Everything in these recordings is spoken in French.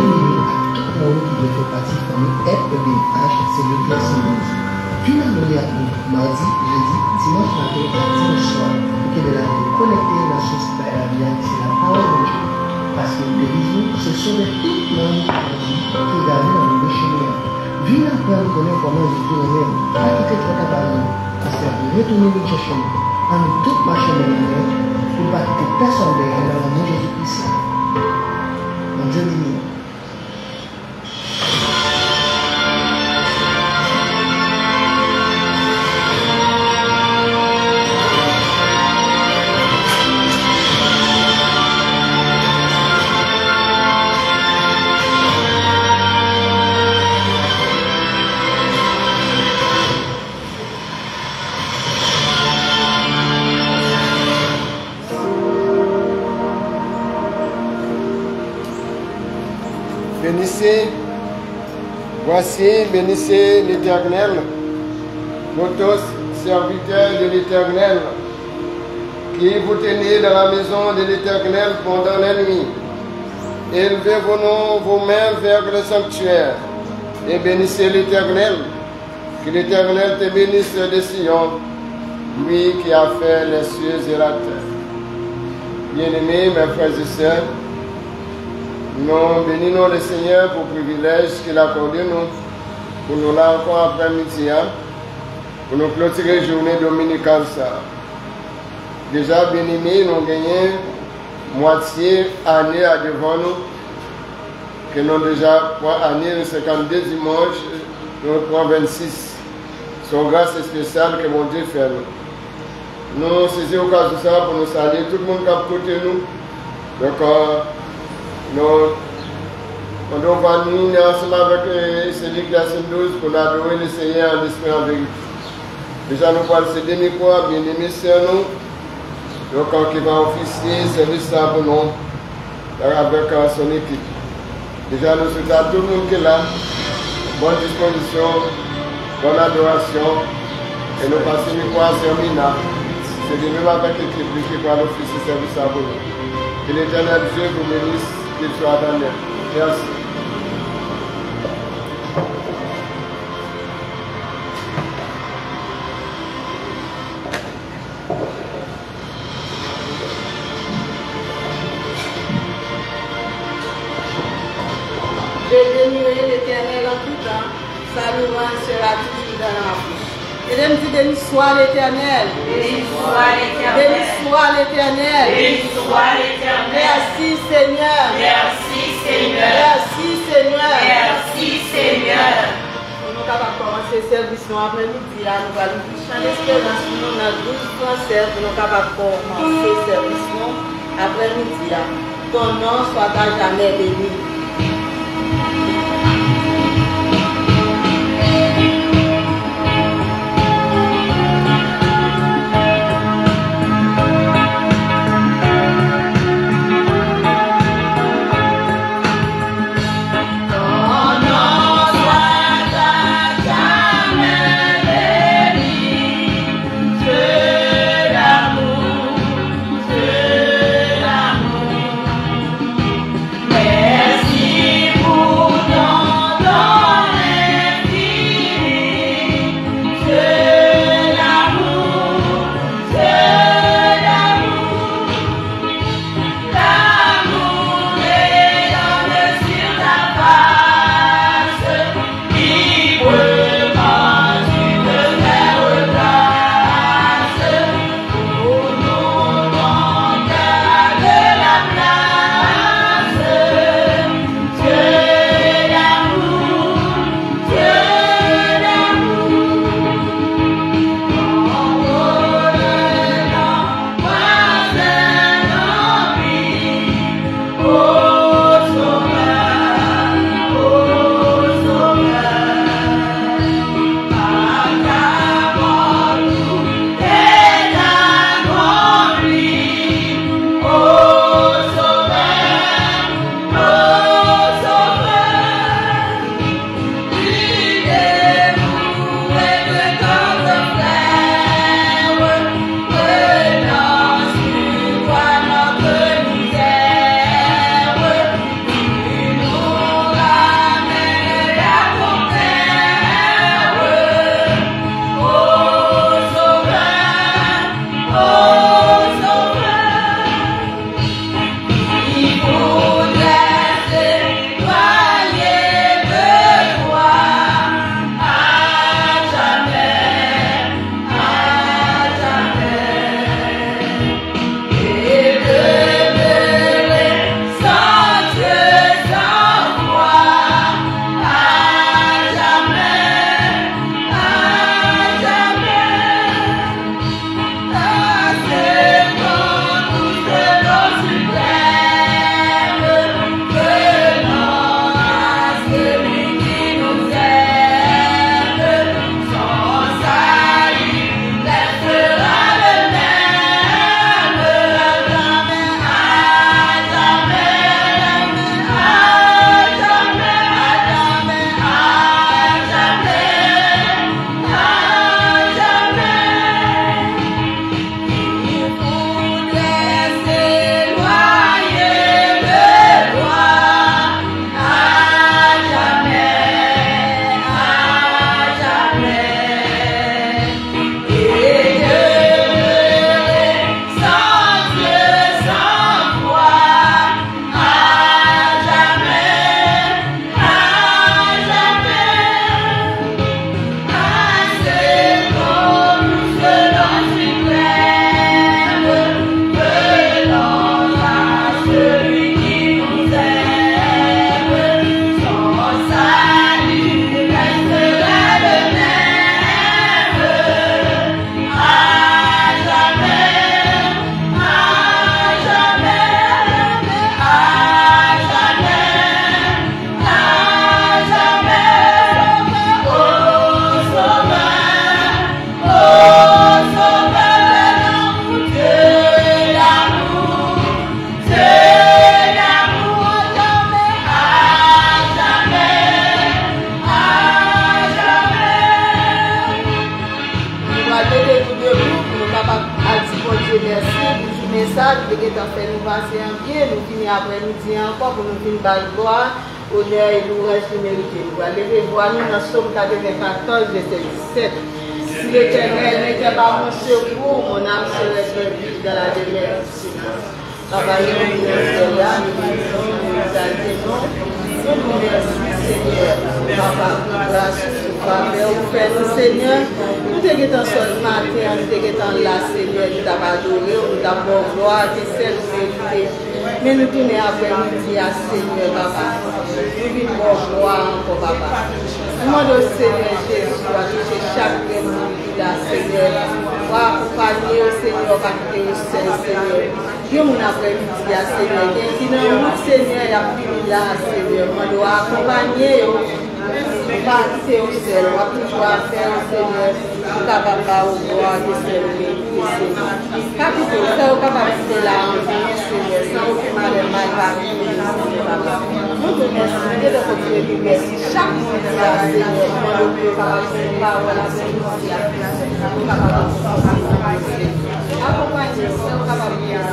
bénir à tout le monde qui fait partie de la famille FEBH, c'est le personnage. Puis la mardi, jeudi, dimanche matin et dimanche soir, pour que de la connecter dans la chose bien, c'est la parole de Dieu. Parce que les visions, ce sont de tout le monde qui gagne dans le chemin. Viens apprendre à connaître comment je peux même, pas quitter trop capable, parce que retourner le chemin, en toute ma chemin, pour ne pas quitter personne derrière dans le nom de Jésus-Christ. Mon Dieu béni. Bénissez, voici, bénissez l'Éternel, vous tous, serviteurs de l'Éternel, qui vous tenez dans la maison de l'Éternel pendant la nuit. Élevez vos mains vers le sanctuaire et bénissez l'Éternel. Que l'Éternel te bénisse de Sion, lui qui a fait les cieux et la terre. Bien-aimés, mes frères et sœurs, nous bénissons le Seigneur pour le privilège qu'il a accordé nous, pour nous là encore après-midi, pour nous clôturer la journée dominicale. Déjà, bien-aimés, nous gagnons moitié année à devant nous, que nous déjà pour année, le 52 dimanche, nous prenons 26. C'est grâce spéciale que mon Dieu fait nous. Nous saisissons l'occasion ça pour nous saluer tout le monde qui a côté nous. Donc, on va nous ensemble avec celui qui a 12 pour adorer le Seigneur en esprit en vérité. Déjà, nous parlons de ces demi-poids, bien-aimés, c'est nous. Donc, qui va officier, service ça pour nous, avec son équipe. Déjà, nous souhaitons à tout le monde qui est là, bonne disposition, bonne adoration, et nous passons le poids à Sermina. C'est de même avec l'équipe qui va officier service à vous. Que l'Éternel Dieu vous bénisse, qu'il soit dans l'air. Merci. Je bénirai l'Éternel en tout temps, sa louange sera toujours dans la bouche. Et je me dis, béni soit l'Éternel. Béni soit l'Éternel. Béni soit l'Éternel. Béni soit l'Éternel. Merci Seigneur. Merci Seigneur. Merci Seigneur. Merci Seigneur. Nous allons commencer le service après-midi. Nous allons chanter l'espérance. Nous avons 12 français pour nous commencer le service après-midi. Ton nom soit à jamais béni. Merci. commencé en bien, nous finissons après-midi encore pour nous finir par gloire, honneur et louange qui mérite. Nous allons lever voir nous dans Somme 94, verset 17. Si l'Éternel n'était pas mon secours, mon âme serait perdue dans la démesure. Papa, nous nous là, nous nous exaltons. Nous nous remercions, Seigneur. Papa, grâce au Père, Seigneur. Nous te guettons sur le matin, nous te guettons là, Seigneur. Nous t'avons adoré, nous t'avons gloire, tu sais nous mériter. Mais nous tournons après-midi à Seigneur, Papa. Nous vivons gloire encore, Papa. Nous demandons au Seigneur Jésus à toucher chaque monde qui est là, Seigneur. Pour accompagner au Seigneur, pour quitter au Seigneur. Dieu mon après-midi à Seigneur. Qui dans le Seigneur, il a fini là, Seigneur. Nous devons accompagner. Pas quitter au ciel, on va pouvoir faire au Seigneur, capable au gloire de servir le Seigneur. Capitaine, c'est au capacité là en vie, Seigneur, sans aucun mal et mal parmi nous, nous te remercions de continuer de merci. Chaque jour, Seigneur, nous devons capacité de parole à ce nous, nous capable de accompagner, c'est au capacité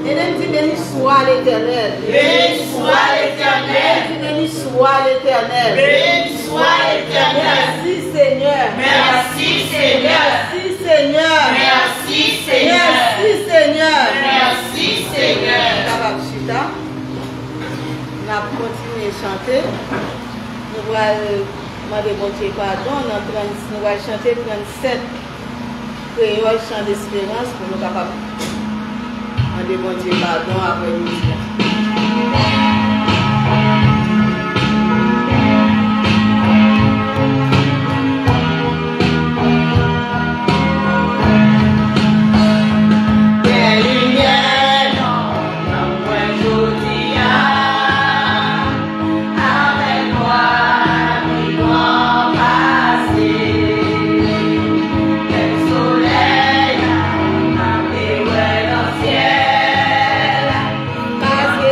et dit béni soit l'Éternel. Béni soit l'Éternel. Béni soit l'Éternel. Béni soit l'Éternel. Merci Seigneur. Merci Seigneur. Merci Seigneur. Merci Seigneur. Merci Seigneur. Merci Seigneur. On va continuer à chanter. Nous allons demander bon Dieu pardon. Nous allons chanter 37. Créole chant d'espérance pour nous capables. On demande Dieu pardon après midi. Parce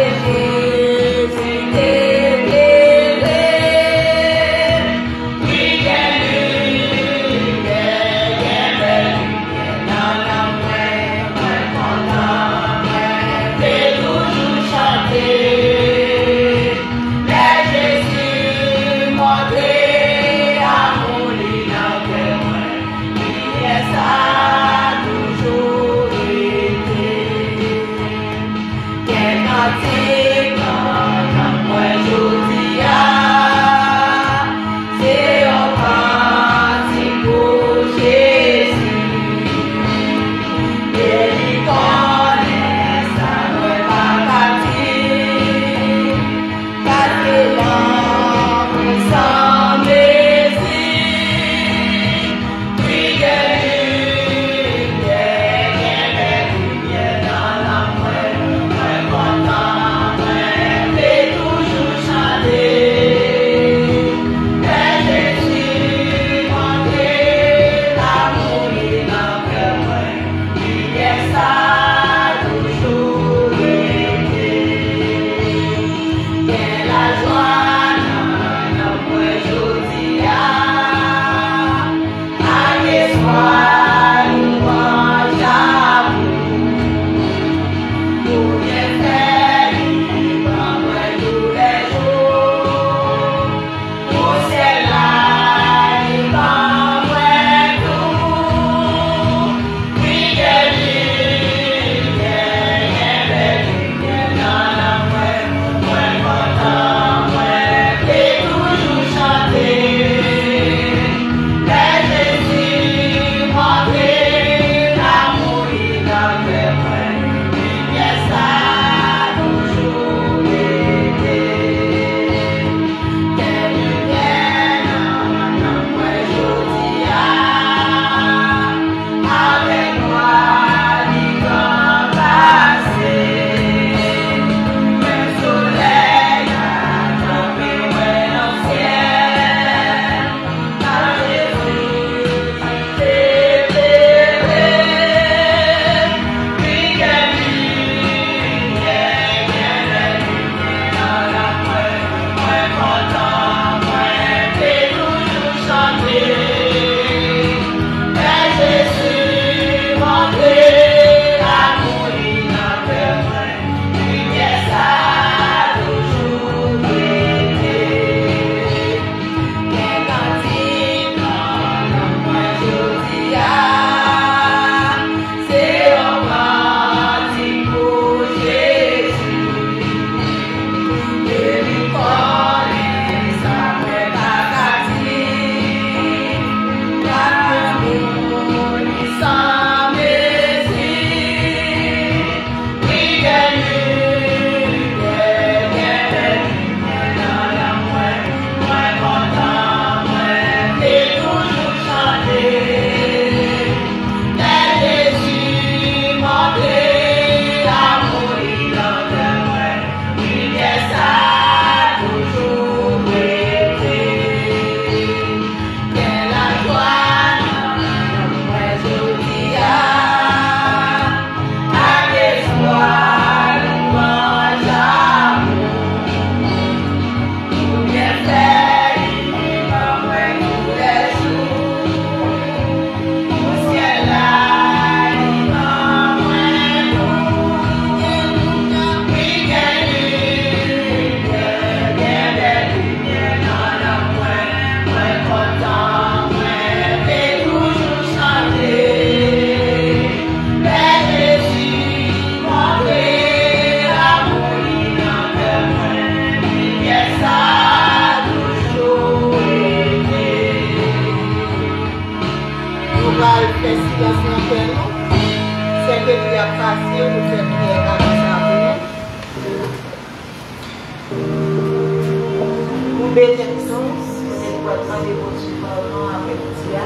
courber tes sens, on va demander bon Dieu pardon avec Tia.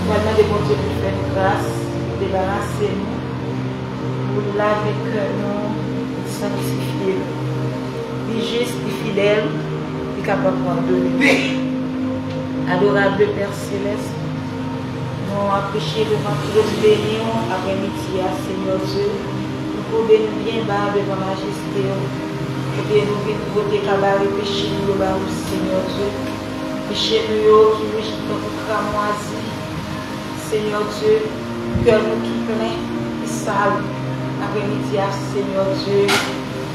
On va demander bon Dieu de faire grâce, de débarrasser nous, pour laver nous, sanctifier nous. Il est juste et fidèle, il est capable de pardonner. Adorable Père Céleste, nous apprécions devant tout le béni après-midi, Seigneur Dieu. Nous pouvons bien bas devant la majesté. Nous pouvons voter cabaret, péché nous, Seignor Dieu. Péché nous, qui nous sont cramoisis. Seigneur Dieu, cœur nous qui plein et sale. Après-midi, Seigneur Dieu,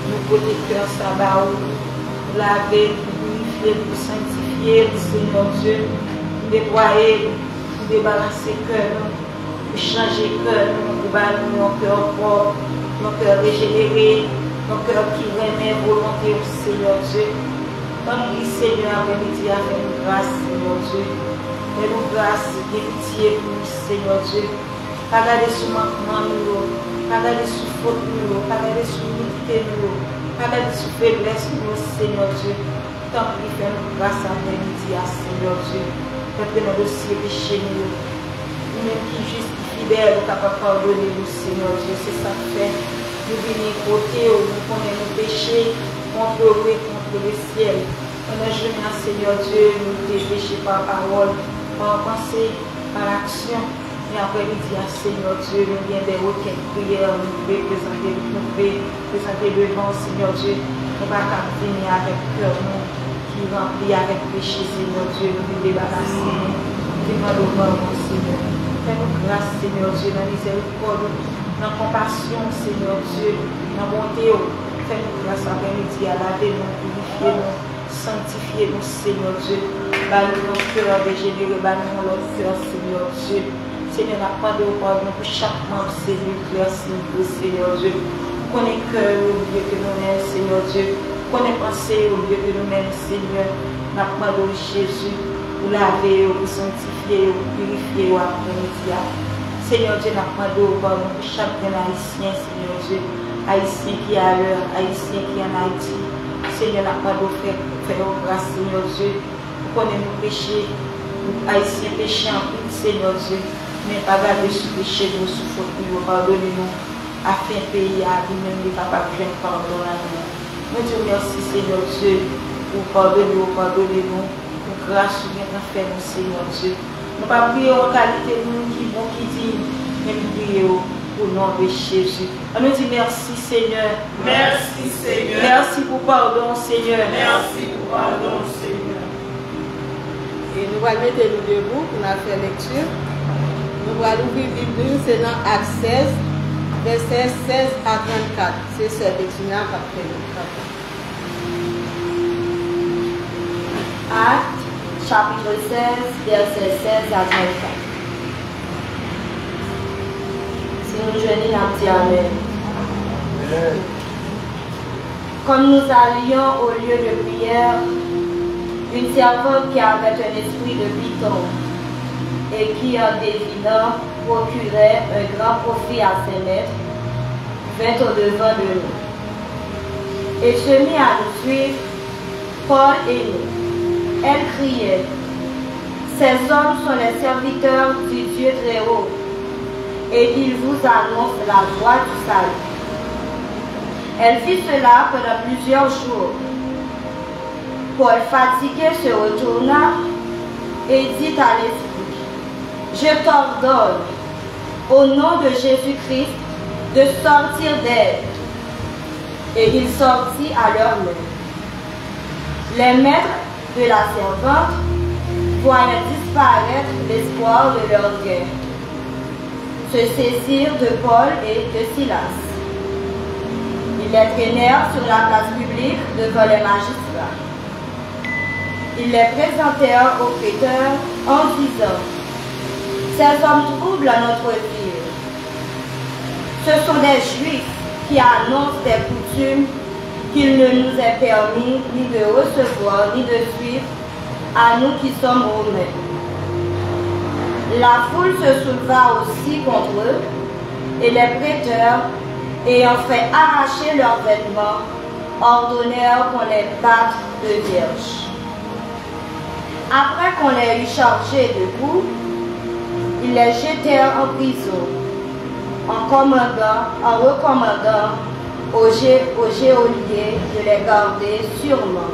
nous pouvons cœur sabbat, laver, purifier, nous sanctifier, Seignor Dieu, nous déployer, nous débarrasser cœur, nous changer cœur, nous bâtir nos cœurs propres, nos cœurs régénérés, nos cœurs qui remet volonté au Seigneur Dieu. Comme dit Seigneur, après-midi, avec nous grâce, Seigneur Dieu. Fais-nous grâce, pitié pour nous, Seigneur Dieu. Pas garder sous manquement, pas garder sous faute, pas garder sous humilité, pas garder sous faiblesse, Seigneur Dieu. Tant pis, fais-nous grâce après-midi, Seigneur Dieu. Fais-nous nos dossiers péchés, nous-mêmes qui juste fidèles, capable de pardonner nous, Seigneur Dieu. C'est ça que fait. Nous venons côté, nous connaissons nos péchés, contre eux et contre le ciel. On a jeûné à Seigneur Dieu, nous péchés par parole, par pensée, par action. Et après-midi, à Seigneur Dieu, nous viens des requêtes, prières, nous pouvons présenter devant Seigneur Dieu. Nous ne pouvons pas venir avec cœur, nous qui remplit avec péché, Seigneur Dieu, nous nous débarrasser, nous demandons au nom, Seigneur. Fais-nous grâce, Seigneur Dieu, dans miséricorde, dans compassion, Seigneur Dieu, dans bonté. Fais-nous grâce après-midi à laver nous, purifier nous, sanctifier nous, Seigneur Dieu. Bannons nos cœurs dégénérés, bannons notre cœur, Seigneur Dieu. Seigneur, n'a pas de pardon pour chaque membre, Seigneur, cœur, Seigneur Dieu. Connais cœur au lieu que nous mêmes, Seigneur Dieu. Connais pensée au lieu que nous mêmes, Seigneur. N'a pas de Jésus, pour laver, pour sanctifier, pour purifier, pour après-midi. Seigneur Dieu, n'a pas de pardon pour chaque haïtien, Seigneur Dieu. Haïtien qui est à l'heure, Haïtien qui est en Haïti. Seigneur, n'a pas de faire grâce, Seigneur Dieu. Pour connaître nos péchés, Haïtien péché en plus, Seigneur Dieu. Mais pas garder sous péché, nous sous faute, nous pardonnez-nous, afin que le pays a lui-même est capable de faire pardon à nous. Nous disons merci, Seigneur Dieu, pour pardonner-nous, pour grâce ou bien faire nous, Seigneur Dieu. Nous ne pas prier en qualité de nous qui bon qui dit, mais nous prions au nom de Jésus. On nous dit merci, Seigneur. Merci, Seigneur. Merci pour pardon, Seigneur. Merci pour pardon, Seigneur. Et nous allons mettre nous debout pour la faire lecture. Nous allons ouvrir la Bible, c'est dans Actes 16, versets 16 à 34. C'est ce lecture-là qui a fait Actes, chapitre 16, versets 16 à 34. Si nous joignons un petit amen. Comme nous allions au lieu de prière, une servante qui avait un esprit de python et qui, en dévinant, procurait un grand profit à ses maîtres, vint au-devant de nous et se mit à nous suivre, Paul et nous. Elle criait, « Ces hommes sont les serviteurs du Dieu très haut, et ils vous annoncent la voie du salut. » Elle fit cela pendant plusieurs jours. Paul, fatigué, se retourna et dit à l'esprit, « Je t'ordonne, au nom de Jésus-Christ, de sortir d'elle. » Et il sortit à leur main. Les maîtres de la servante voyaient disparaître l'espoir de leur gain, se saisirent de Paul et de Silas. Ils les traînèrent sur la place publique devant les magistrats. Ils les présentèrent aux prêteurs en disant, « Ces hommes troublent notre ville. Ce sont des Juifs qui annoncent des coutumes qu'il ne nous est permis ni de recevoir ni de suivre à nous qui sommes romains. » La foule se souleva aussi contre eux, et les prêteurs, ayant fait arracher leurs vêtements, ordonnèrent qu'on les batte de vierges. Après qu'on les eut chargés de coups, ils les jetèrent en prison, en recommandant au geôlier de les garder sûrement.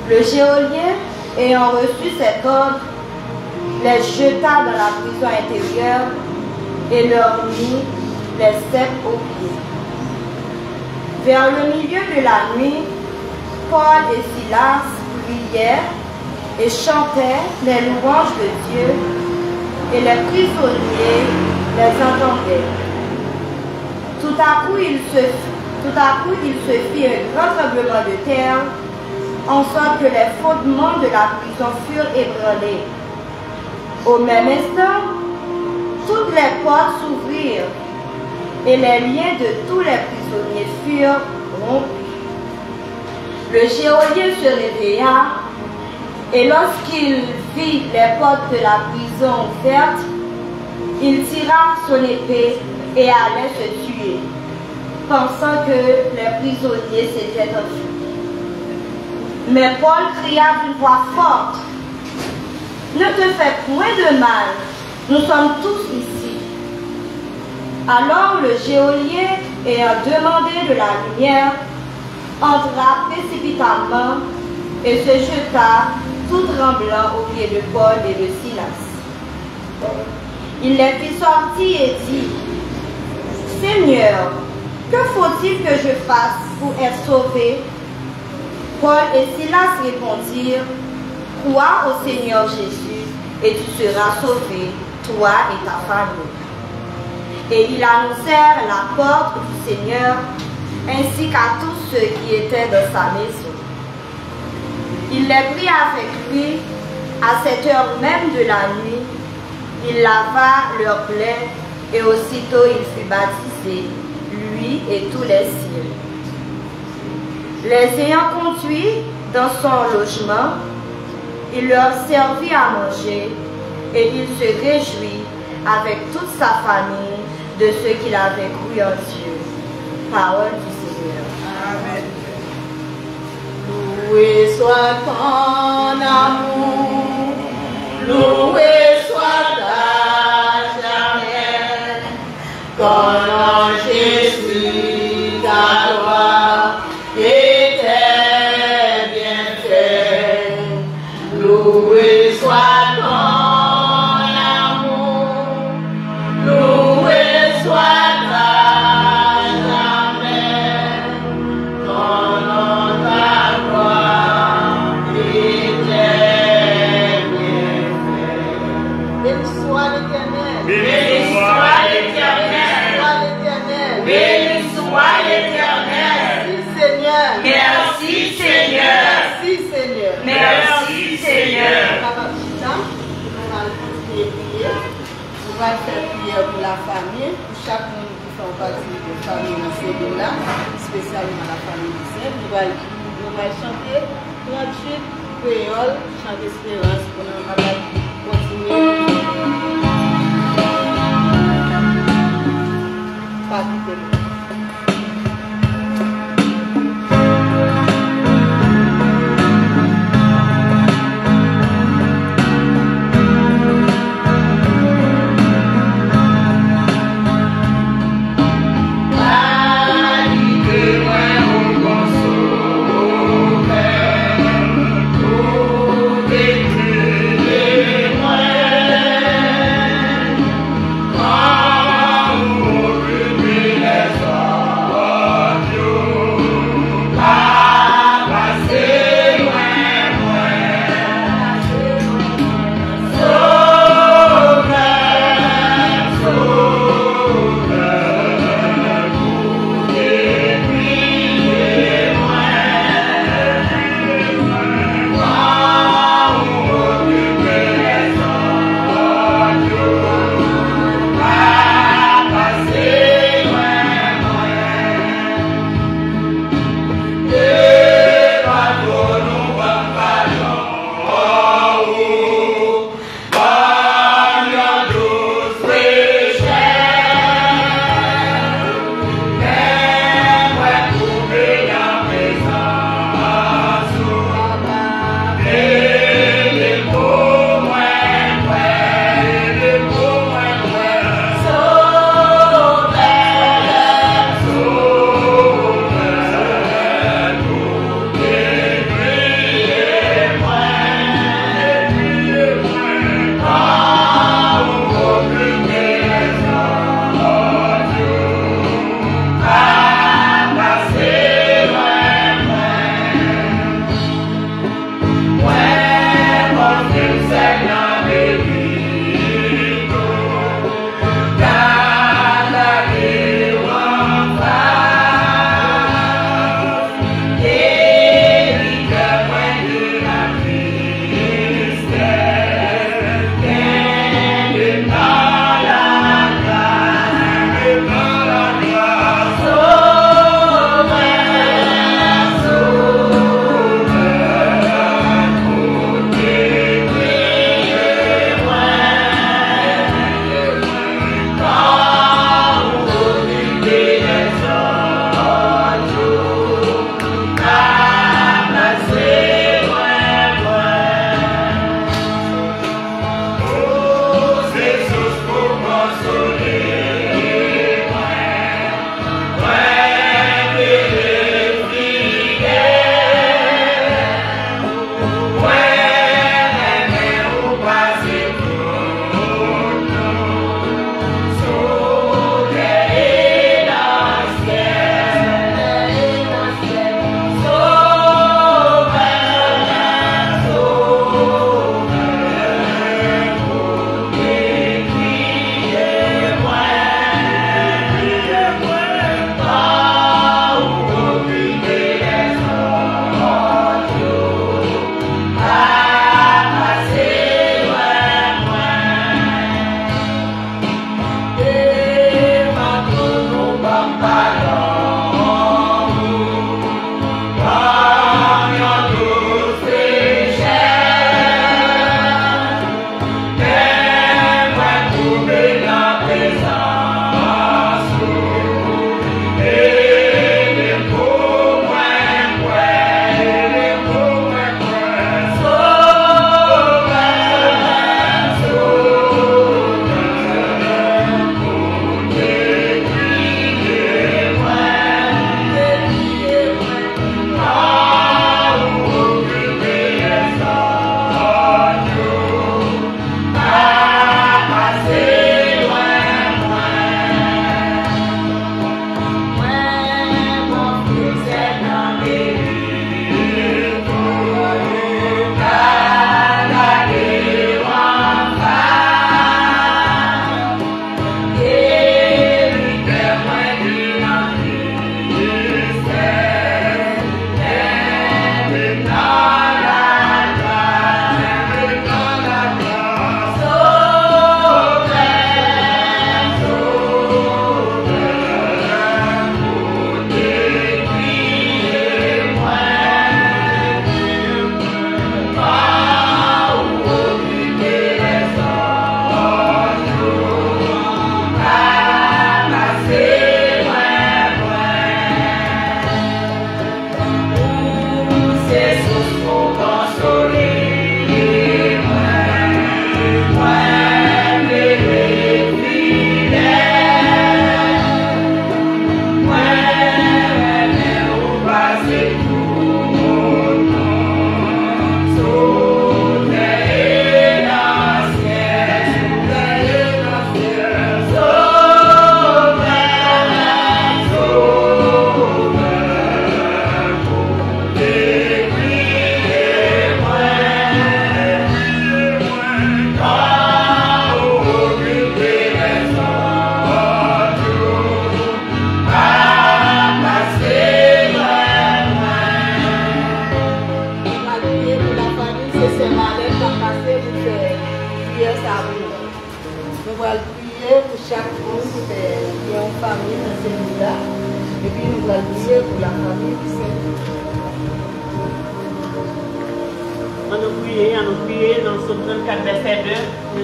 Le geôlier, ayant reçu cet ordre, les jeta dans la prison intérieure et leur mit les ceps aux pieds. Vers le milieu de la nuit, Paul et Silas priaient et chantaient les louanges de Dieu, et les prisonniers les entendaient. Tout à coup, il se fit un grand tremblement de terre, en sorte que les fondements de la prison furent ébranlés. Au même instant, toutes les portes s'ouvrirent, et les liens de tous les prisonniers furent rompus. Le geôlier se réveilla, et lorsqu'il vit les portes de la prison ouvertes, il tira son épée et allait se tuer, pensant que les prisonniers s'étaient enfuis. Mais Paul cria d'une voix forte: « Ne te fais point de mal, nous sommes tous ici. » Alors le geôlier, ayant demandé de la lumière, entra précipitamment et se jeta tout tremblant aux pieds de Paul et de Silas. Il les fit sortir et dit: « Seigneur, que faut-il que je fasse pour être sauvé? » Paul et Silas répondirent: « Crois au Seigneur Jésus et tu seras sauvé, toi et ta famille. » Et ils annoncèrent la porte du Seigneur ainsi qu'à tous ceux qui étaient dans sa maison. Il les prit avec lui à cette heure même de la nuit. Il lava leurs plaies et aussitôt il fut baptisé, lui et tous les siens. Les ayant conduits dans son logement, il leur servit à manger et il se réjouit avec toute sa famille de ce qu'il avait cru en Dieu. Parole du Seigneur. Amen. Loué soit ton amour, loué soit ta charnelle, quand Jésus ta gloire était bien faite. Loué soit ton amour, loué soit ta charnelle, quand ta gloire était bien faite. Béni soit l'Éternel. Béni soit l'Éternel. Béni soit l'Éternel. Merci Seigneur. Merci Seigneur. Merci Seigneur. Merci Seigneur. On va faire prière pour la famille, pour chaque monde qui fait partie de la famille dans ce lieu-là, spécialement la famille du Seigneur. On va chanter 38 créoles, chant d'espérance pour nous continuer. Pas de problème. Yes.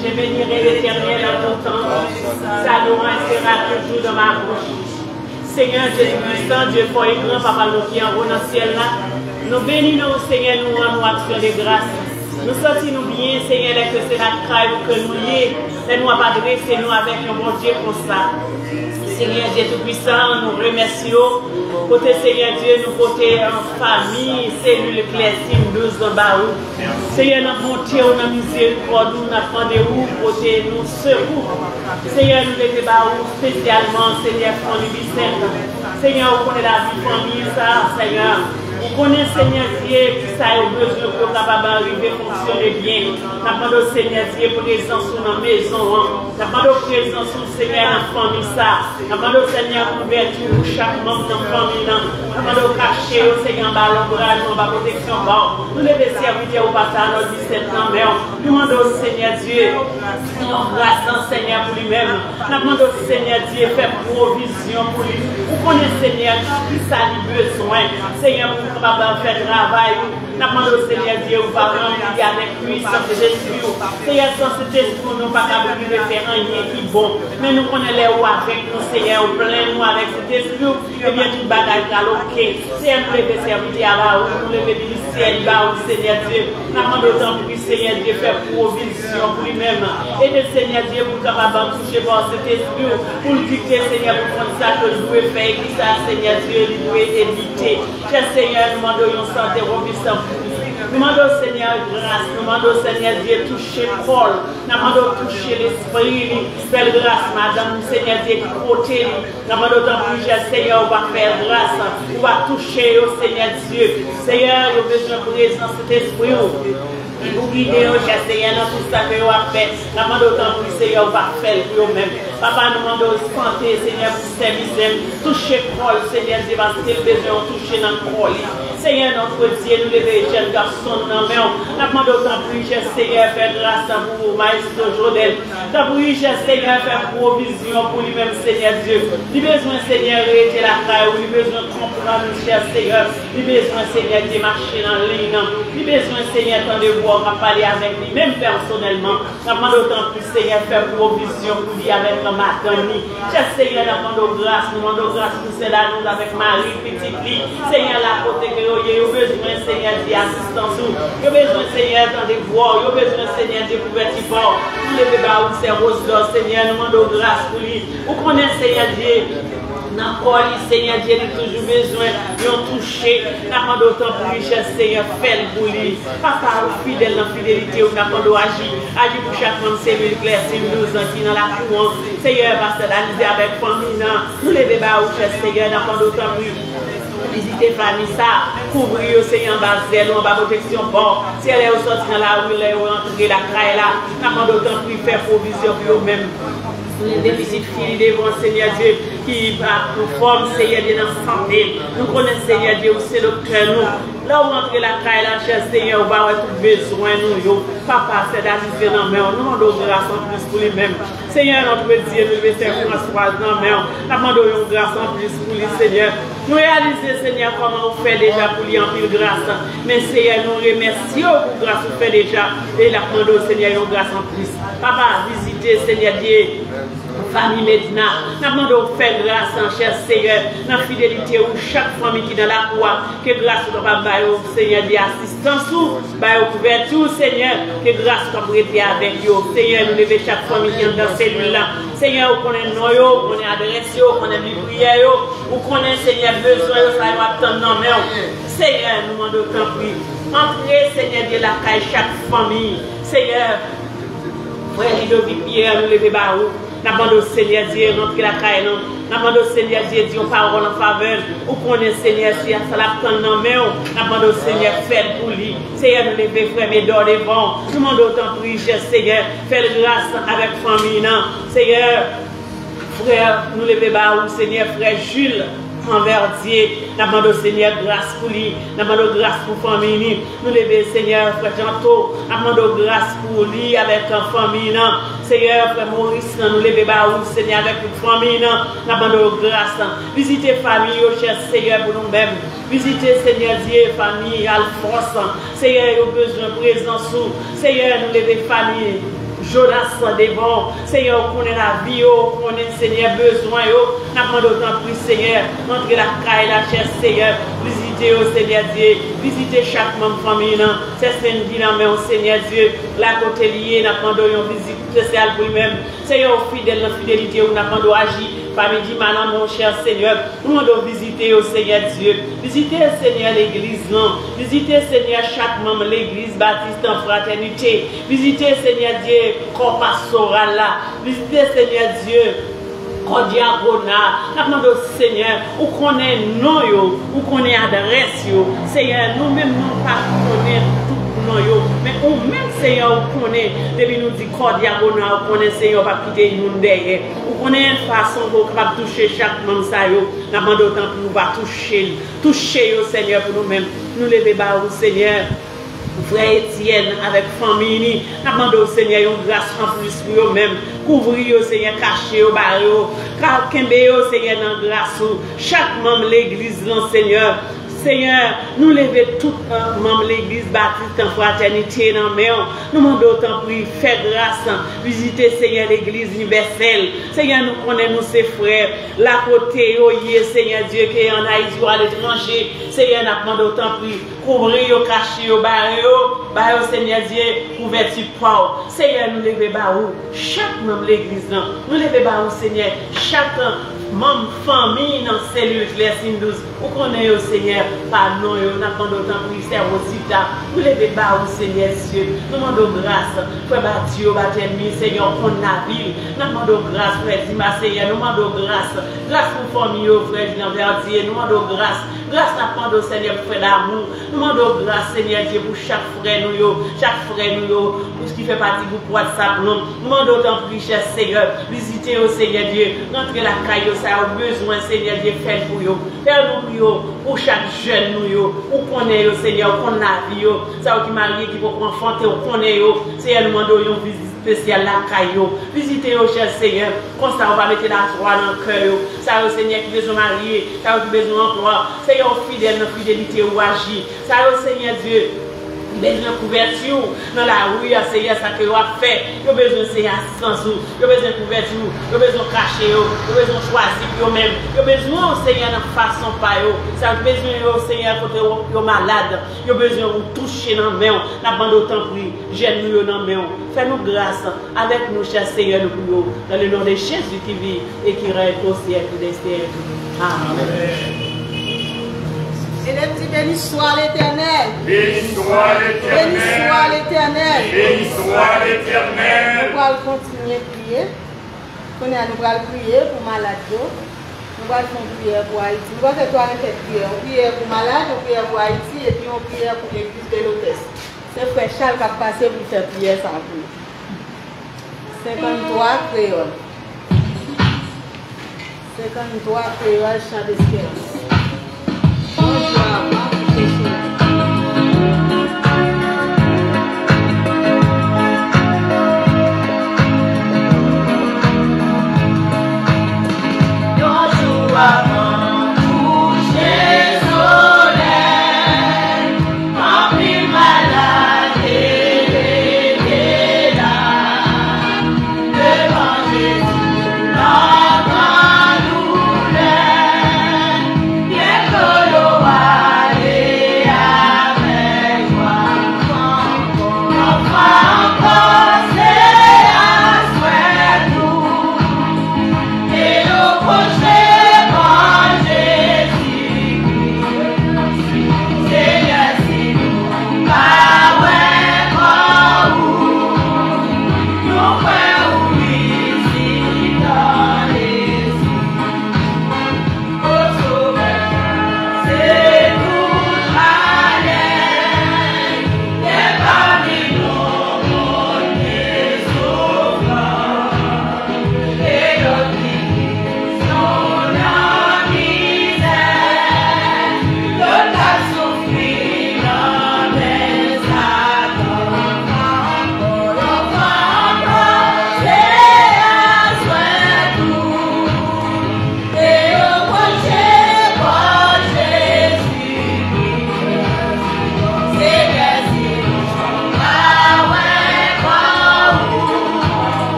Je bénirai l'Éternel en tout temps. Sa louange sera toujours dans ma bouche. Seigneur Jésus Christ, Dieu fort et grand, Papa, nous qui en haut dans le ciel là. Nous bénissons, Seigneur, nous rendons action de grâce. Nous sentons bien, Seigneur, que c'est la crainte que nous y est. Nous adresser nous avec un bon Dieu pour ça. Seigneur Dieu Tout-Puissant, nous remercions. Côté Seigneur Dieu, nous côté en famille, cellule Clésim 12 en Baou. Seigneur, nous montons, nous avons miséricorde, nous avons rendez-vous, côté nous secours. Seigneur, nous devons Baou spécialement, Seigneur, pour nous Vicente. Seigneur, vous connaissez la vie famille, ça, Seigneur. Vous connaissez, Seigneur Dieu, qui ça a besoin pour capable d'arriver, fonctionner bien. Nous demandons, Seigneur Dieu, pour présence dans la maison. Nous demandons présence, Seigneur, dans la famille. Nous demandons, Seigneur, couverture pour chaque membre de la famille. Nous demandons cacher, Seigneur, dans l'ombrage, dans la protection. Nous devons servir au passage dans 17 ans. Nous demandons, Seigneur Dieu, nous grâce, Seigneur, pour lui-même. Nous demandons, Seigneur Dieu, faire provision pour lui. Vous connaissez, Seigneur, qui ça a besoin. Seigneur, capable de faire travail. Nous demandons au Seigneur Dieu, vous va remplir avec puissance de Jésus. Seigneur, sans cet esprit, nous ne sommes pas capables de faire rien qui est bon. Mais nous connaissons les hauts avec nous, Seigneur, au plein nous avec cet esprit. Et bien, toute bagaille à l'occasion. Seigneur, nous devons servir à la haut, nous devons bénir là où Seigneur Dieu. Nous demandons autant pour Seigneur Dieu faire provision pour lui-même. Et le Seigneur Dieu, pour capable de toucher par cet esprit, pour le dicter, Seigneur, pour prendre ça que je dois faire, qui ça, Seigneur Dieu, il doit éviter. Cher Seigneur, nous demandons une santé robustante. Nous demandons Seigneur grâce, nous demandons Seigneur Dieu toucher Paul, nous demandons toucher l'esprit, faire grâce, Madame Seigneur Dieu qui côté, nous demandons tant plus, Seigneur, on va faire grâce, on va toucher au Seigneur Dieu. Seigneur, il y a besoin de présence de cet esprit. Et vous guidez, cher Seigneur, dans tout ça que vous avez fait. Nous demandons tant plus, Seigneur, on va faire pour vous-même. Papa, nous demandons santé, Seigneur, pour service. Toucher Paul, Seigneur Dieu, parce qu'il a besoin de toucher dans le Paul. Seigneur, notre Dieu, nous les jeunes garçons dans la main. Nous demandons tant plus, cher Seigneur, faire grâce à vous, Maestro Jodel. Tant plus, cher Seigneur, faire provision pour lui-même, Seigneur Dieu. Il a besoin, Seigneur, de la caille, il a besoin de comprendre, cher Seigneur. Il a besoin, Seigneur, de marcher dans la ligne. Il a besoin, Seigneur, de voir, de parler avec lui, même personnellement. Nous demandons tant plus, Seigneur, faire provision pour lui avec la madame. Cher Seigneur, nous demandons grâce pour cela, nous avec Marie, petite fille. Seigneur, la côté que vous avez besoin, Seigneur, d'assistance. Vous avez besoin, Seigneur, de voir. Vous avez besoin, Seigneur, de couverture. Vous les bébés, c'est rose d'or, Seigneur, nous demandons grâce pour lui. Vous connaissez, Seigneur Dieu. Encore, Seigneur Dieu, nous toujours besoin de toucher. Nous demandons autant pour lui, cher Seigneur, fais pour lui. Papa, fidèle dans la fidélité, nous demandons agir. Agir pour chaque membre, Seigneur, Clésim 12 ans qui dans la cour. Seigneur, pasteur d'Alizé avec famille, nous les débats, cher Seigneur, nous demandons autant pour lui. Visiter famille ça, couvrir Seigneur Basel, on va protection bon. Si elle est au sortir dans la rue, elle est entrer la craie là, nous demandons autant pour lui faire provision pour eux-mêmes. Les déficits finis devant Seigneur Dieu qui va nous former, Seigneur Dieu, dans la santé. Nous connaissons, Seigneur Dieu, c'est le cœur nous. Là où entrer la caille, la cher Seigneur, on va avoir tout besoin, nous. Papa, c'est d'arriver dans la main. Nous demandons grâce en plus pour lui-même. Seigneur, notre Dieu, nous devons François dans la main. Nous demandons grâce en plus pour lui, Seigneur. Nous réalisons, Seigneur, comment on fait déjà pour lui en pile grâce. Mais Seigneur, nous remercions pour grâce qu'on fait déjà. Et la demandons, Seigneur, une grâce en plus. Papa, visitez, Seigneur Dieu. famille Medina. Nous demandons faire grâce en cher Seigneur, dans la fidélité où chaque famille qui est dans la croix, que grâce soit capable de Seigneur d'assistance ou de couverture, Seigneur, que grâce soit prêtée avec vous. Seigneur, nous levons chaque famille qui est dans cette cellule-là. Seigneur, vous connaissez nos, vous connaissez l'adresse, vous connaissez les prières, vous connaissez, Seigneur, besoin, ça va attendre nos mains. Seigneur, nous demandons autant prix. Entrez, Seigneur, de la caille chaque famille. Seigneur, frère Ludovic Pierre, nous levons barreau. Nous demandons, Seigneur Dieu, rentrer la caille. Nous demandons, Seigneur Dieu, dire parole en faveur. Vous connaissez, Seigneur, si ça la prend dans nos mains. Nous demandons, Seigneur, faire pour lui. Seigneur, nous levons, frère, mais d'or devant. Nous demandons autant prix, cher Seigneur, faire grâce avec famille. Seigneur, frère, nous levons barreau, Seigneur, frère Jules. Envers Dieu, nous demandons Seigneur grâce pour lui, nous demandons grâce pour la famille, nous levons Seigneur frère Janto, nous demandons grâce pour lui avec la famille, Seigneur frère Maurice, nous levons Seigneur avec la famille, nous demandons grâce, visitez la famille, cher Seigneur pour nous-mêmes, visitez Seigneur Dieu, famille, Alphonse, Seigneur, nous avons besoin de présence, Seigneur, nous levons famille. Jonas devant, Seigneur, on connaît la vie, on connaît Seigneur besoin, nous demandons autant plus Seigneur, entrez la caille, la chair Seigneur, visitez au Seigneur Dieu, visitez chaque membre famille, c'est Saint-Guy dans le Seigneur Dieu, la côté liée, nous demandons une visite spéciale pour lui-même, Seigneur, fidèle dans la fidélité, nous demandons agir, famille dit maintenant, mon cher Seigneur, nous demandons visiter au Seigneur Dieu, visitez Seigneur l'église, visitez Seigneur chaque membre de l'église baptiste en fraternité, visitez Seigneur Dieu, corps pastoral là, visitez Seigneur Dieu, corps diaconat, nous demandons Seigneur, où connaît nom yo, où connaît adresse yo, Seigneur, nous-mêmes nous pas connaître tout nom yo, mais ou même Seigneur, où connaît, depuis nous dit corps diaconat, où connaît Seigneur, pas quitter nous derrière, où connaît une façon pour capable toucher chaque membre ça yo, nous demandons autant pour nous va toucher yo Seigneur pour nous-mêmes, nous lever bas au Seigneur. Frère Étienne avec famille, nous demandons au Seigneur une grâce en plus pour eux-mêmes, couvrir au Seigneur, cacher au barreau, car au Seigneur dans grâce, chaque membre de l'église, Seigneur. Seigneur, nous levons tout membre de l'église baptiste en fraternité dans mer. Nous demandons autant pour faire grâce, visiter Seigneur l'église universelle. Seigneur, nous connaissons ses frères, la côté, Seigneur Dieu, qui est en Haïti ou à l'étranger. Seigneur, nous demandons autant pour couvrir, cacher, barreau, Seigneur Dieu, couverture pour. Seigneur, nous levons chaque membre de l'église, nous levons Seigneur, chaque membre famille dans la cellule Clercine 12, où connaît au Seigneur, par nous, nous avons d'autant pour faire aussi tard. Nous levons bas au Seigneur Dieu, nous demandons grâce, frère Dieu, Seigneur, pour la ville, nous demandons grâce, frère Dima, Seigneur, nous demandons grâce pour la famille, frère Jean-Verdier, nous demandons grâce à prendre au Seigneur pour faire l'amour, nous demandons grâce, Seigneur Dieu, pour chaque frère, pour ce qui fait partie du WhatsApp, nous demandons autant pour cher Seigneur, visiter au Seigneur Dieu, rentrer la caille, ça a besoin, Seigneur Dieu, faire pour vous. Faire nous pour chaque jeune, nous, ou connaît, Seigneur, qu'on a vie, ça qui marié, qui peut enfanter, ou connaît, Seigneur, nous demandons une visite spéciale la caille, visiter au cher Seigneur, comme ça, on va mettre la joie dans le cœur, ça, au Seigneur, qui besoin marier, ça, qui besoin d'emploi, Seigneur, fidèle dans fidélité ou agir, ça, au Seigneur Dieu. Besoin de couverture dans la rue, Seigneur, ça que vous avez fait. Vous avez besoin de assistance, vous avez besoin de couverture, vous avez besoin de cacher, vous avez besoin de choisir pour vous-même. Vous avez besoin, Seigneur, de façon par vous. Vous avez besoin, Seigneur, quand vous êtes malade. Vous avez besoin de vous toucher dans la main. La bande autant pris, j'aime nous dans la main. Fais-nous grâce avec nous, cher Seigneur, nous prions. Dans le nom de Jésus qui vit et qui règne au siècle des siècles. Amen. Et les petits béni soit l'Éternel. Béni soit l'Éternel. Béni soit l'Éternel. Béni soit l'Éternel. Nous allons continuer à prier. Nous allons prier pour malade. Nous allons faire prière pour Haïti. Nous allons faire trois prières. On prie pour malade, on prie pour Haïti et puis on prie pour l'église de l'hôtesse. C'est frère Charles qui a passé pour faire prière sans plus. 53 créoles. 53 créoles, chant d'espérance. Devant Jésus,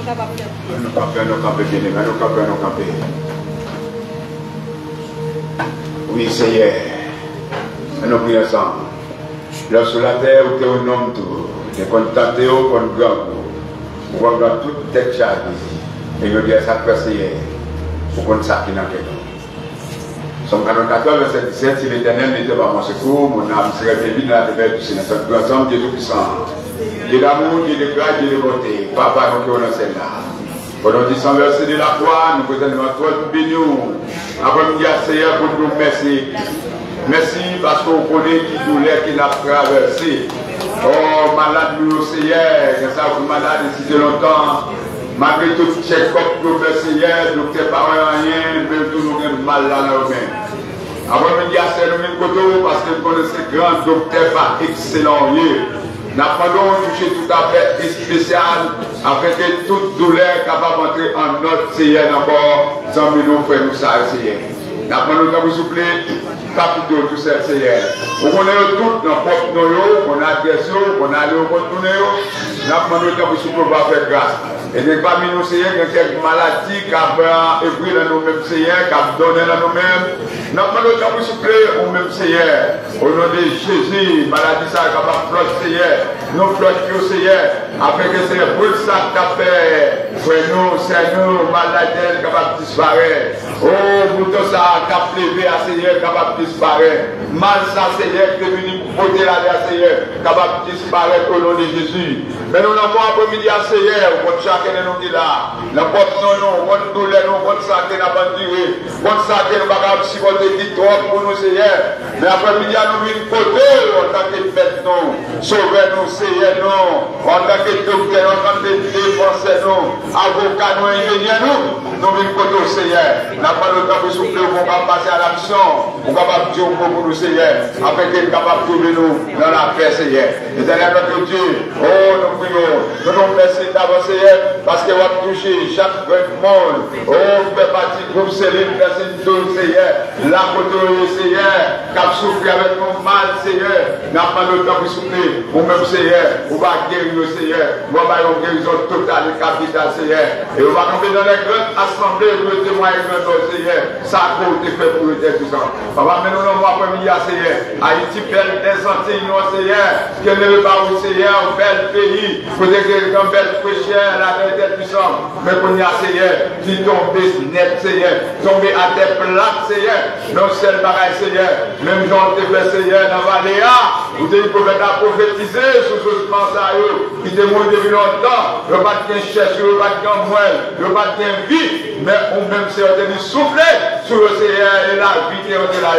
capables de faire prière. Nous camper, bien-aimés, nous camper. Oui, Seigneur, nous prions ensemble. Là sur la terre, où tu es au nom de tout, tu es contacté au grand pour voir toute tête chargée. Et nous disons ça, Seigneur, pour qu'on s'acquitte dans quelque chose. Somme 44, verset 17, si l'Éternel n'était pas mon secours, mon âme serait bénie dans la demeure du Seigneur. Nous ensemble, Dieu Tout-Puissant. Dieu d'amour, Dieu de grâce, Dieu de bonté. Papa, nous qui sommes dans celle-là. Pendant 10 versets de la croix, nous faisons devant toi, nous bénissons. Après, nous disons, Seigneur, pour nous merci. Merci parce qu'on connaît qui douleur qui n'a traversé. Oh, malade, nous, Seigneur, que ça vous malade ici de longtemps. Malgré tout check-up que le Seigneur, nous ne pas rien, mais tout nous avons mal là nous-mêmes. Avant de dire c'est le même côté, parce que nous connaissons grand docteur pas excellent. Nous avons touché tout à fait spécial, afin que toute douleur capable d'entrer en notre Seigneur encore, sans nous faire nous ça, Seigneur. Nous avons vous souffler, capitaux tout ça, Seigneur. Vous connaissez tout dans propre nous, on a adressé, on a allé au compte nous avons vous souffler pour faire grâce. Et n'est pas mis nous, Seigneur, qu'il y a quelques maladies qui ont épris dans nous-mêmes, Seigneur, qui ont donné dans nous-mêmes. Nous avons vous souffler au même Seigneur. Au nom de Jésus, maladie ça capable de flotter, Seigneur. Nous flottons, Seigneur, afin que Seigneur, pour ça que fait, nous, c'est nous, maladie capable de disparaître. Oh, pour tout ça, cap levé à Seigneur, capable de disparaître. Mal ça, Seigneur, qui est venu porter la vie à Seigneur, capable de disparaître au nom de Jésus. Mais nous n'avons pas après-midi à Seigneur, pour chacun de nous qui est là. N'importe nous, bonne douleur, nous, bonne santé, n'a pas duré. Bonne santé, nous n'avons pas supporter qui trop pour nous, Seigneur. Mais après-midi, nous venons côté, en tant que maître, nous, sauvez-nous, Seigneur, nous, en tant que docteur, en tant que défenseur, nous, avocat, nous, ingénieur, nous venons côté, Seigneur. N'a pas le temps de souffler, on va passer à l'action, on va dire pour nous, Seigneur, afin qu'il est capable de trouver nous dans la paix, Seigneur. Éternel notre Dieu, oh, nous prions, nous nous remercions d'avance, Seigneur, parce que vous avez touché chaque monde, oh, vous faites partie du groupe Céline, merci de tout, Seigneur, la côté, Seigneur, qui a souffert avec nous mal, Seigneur, n'a pas le temps de souffler, ou même, Seigneur, vous va guérir, Seigneur, vous va une guérison totale et capitale, Seigneur, et vous va tomber dans les grandes assemblées pour le témoigner de notre Seigneur, ça a été fait pour le tout ça. Papa, mais nous n'avons pas premier, Seigneur, Haïti, belle des Antilles, Seigneur, que le pas au Seigneur, un bel pays, pour dire que un bel fraîcheur, la terre est puissante, mais qu'on y a, Seigneur, qui tombe net, Seigneur, tomber à des plaques, Seigneur, non seul pareil, Seigneur, même Jean te fait, Seigneur, dans Valéa, vous avez prophète à prophétiser sur ce ça, qui témoigne depuis longtemps, le pas de cherche, le pas de moelle, le pas de vie, mais on même, Seigneur, de souffler sur le Seigneur et la vie qui est là.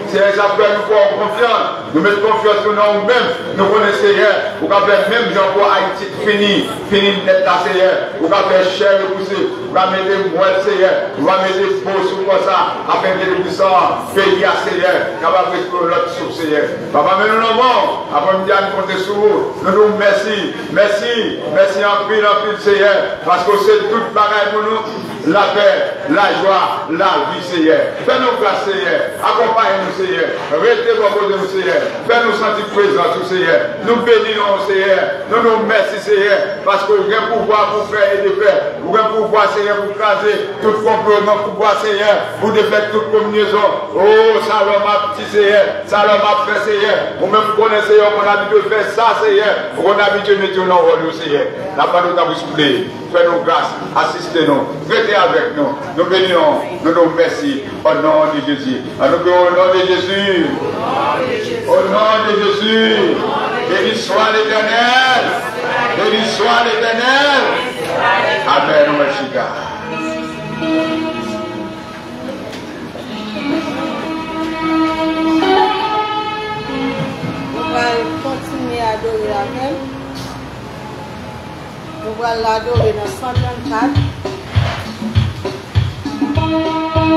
Seigneur, ça fait nous faire confiance, nous mettre confiance sur nous-mêmes, nous connaissons, Seigneur, pour qu'on fasse même Jean pour Haïti fini net là, Seigneur, pour qu'on fasse cher et poussé, pour qu'on mette des moelles, Seigneur, pour qu'on mette des beaux sous comme ça, afin que les puissants pays à Seigneur, capable de trouver l'autre sous, Seigneur. Papa, mais nous l'avons, après nous dire, nous comptons sur vous, nous nous merci en pile, Seigneur, parce que c'est tout pareil pour nous, la paix, la joie, la vie, Seigneur. Fais-nous grâce, Seigneur. Accompagne-nous, Seigneur. Restez propos de nous, Seigneur. Fais-nous sentir présents, Seigneur. Nous bénissons, Seigneur. Nous nous remercions, Seigneur, parce que vous avez pouvoir pour faire et défaire. Vous avez pouvoir, Seigneur, pour craser tout complot, pouvoir, Seigneur, pour défaire toute combinaison. Oh, ça l'homme a petit, Seigneur. Ça l'homme a fait, Seigneur. Vous-même connaissez, Seigneur, qu'on a habitué de faire ça, Seigneur. Qu'on a habitué de mettre dans le Seigneur. La parole de vous souffler. Fais-nous grâce. Assistez-nous. Restez avec nous. Nous bénissons. Nous nous remercions. Au nom de Jésus. Au nom de Jésus. Au nom de Jésus. Béni soit l'Éternel. Béni soit l'Éternel. Amen. Merci, On va continuer à adorer la même. On va l'adorer dans 134. Oh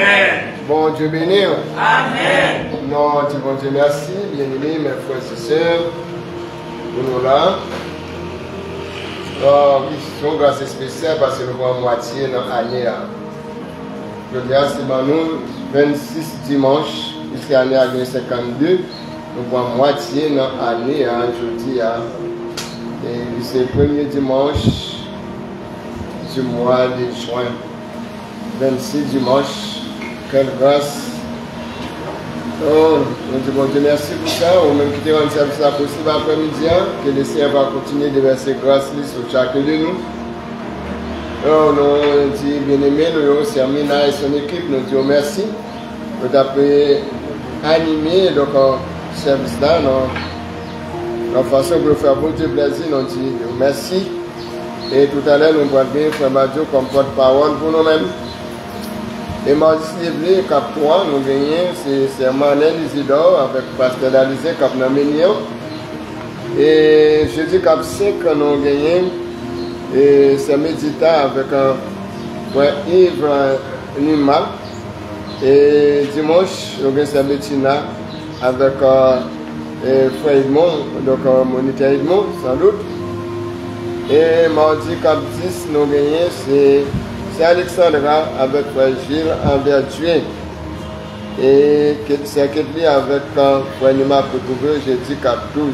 Amen. Bon Dieu béni. Amen. Non, tu bon Dieu merci, bien-aimés, mes frères et sœurs, pour nous là. Oui, c'est une grâce spéciale parce que nous avons moitié dans l'année. Je dis à nous 26 dimanches, jusqu'à l'année 52, nous avons moitié dans l'année, je dis. Et c'est le premier dimanche du mois de juin. 26 dimanches, quelle grâce. Oh, bon Dieu, merci pour ça. On même quitter un service possible après-midi, que le Seigneur va continuer de verser grâce sur chacun de nous. Oh, nous disons bien-aimés, nous avons servi et son équipe, nous disons merci. Nous avons animé le service là, la façon de faire bon Dieu plaisir, nous disons merci. Et tout à l'heure, nous avons bien Frère Madio comme porte-parole pour nous-mêmes. Et mardi dernier, Cap 3, nous gagnons, c'est Manel Isidore avec Pasteur Alizé, Cap Namenion. Et jeudi Cap 5, nous gagnons, et c'est Médita avec Frère Yves Nima. Et dimanche, nous gagnons c'est Bettina avec Frère Edmond, donc Monica Edmond, sans doute. Et mardi Cap 10, nous gagnons, c'est Alexandra avec Frère Gilles Envertué. Et c'est Ketli avec Frère Nima Koutouve, jeudi Cap 12.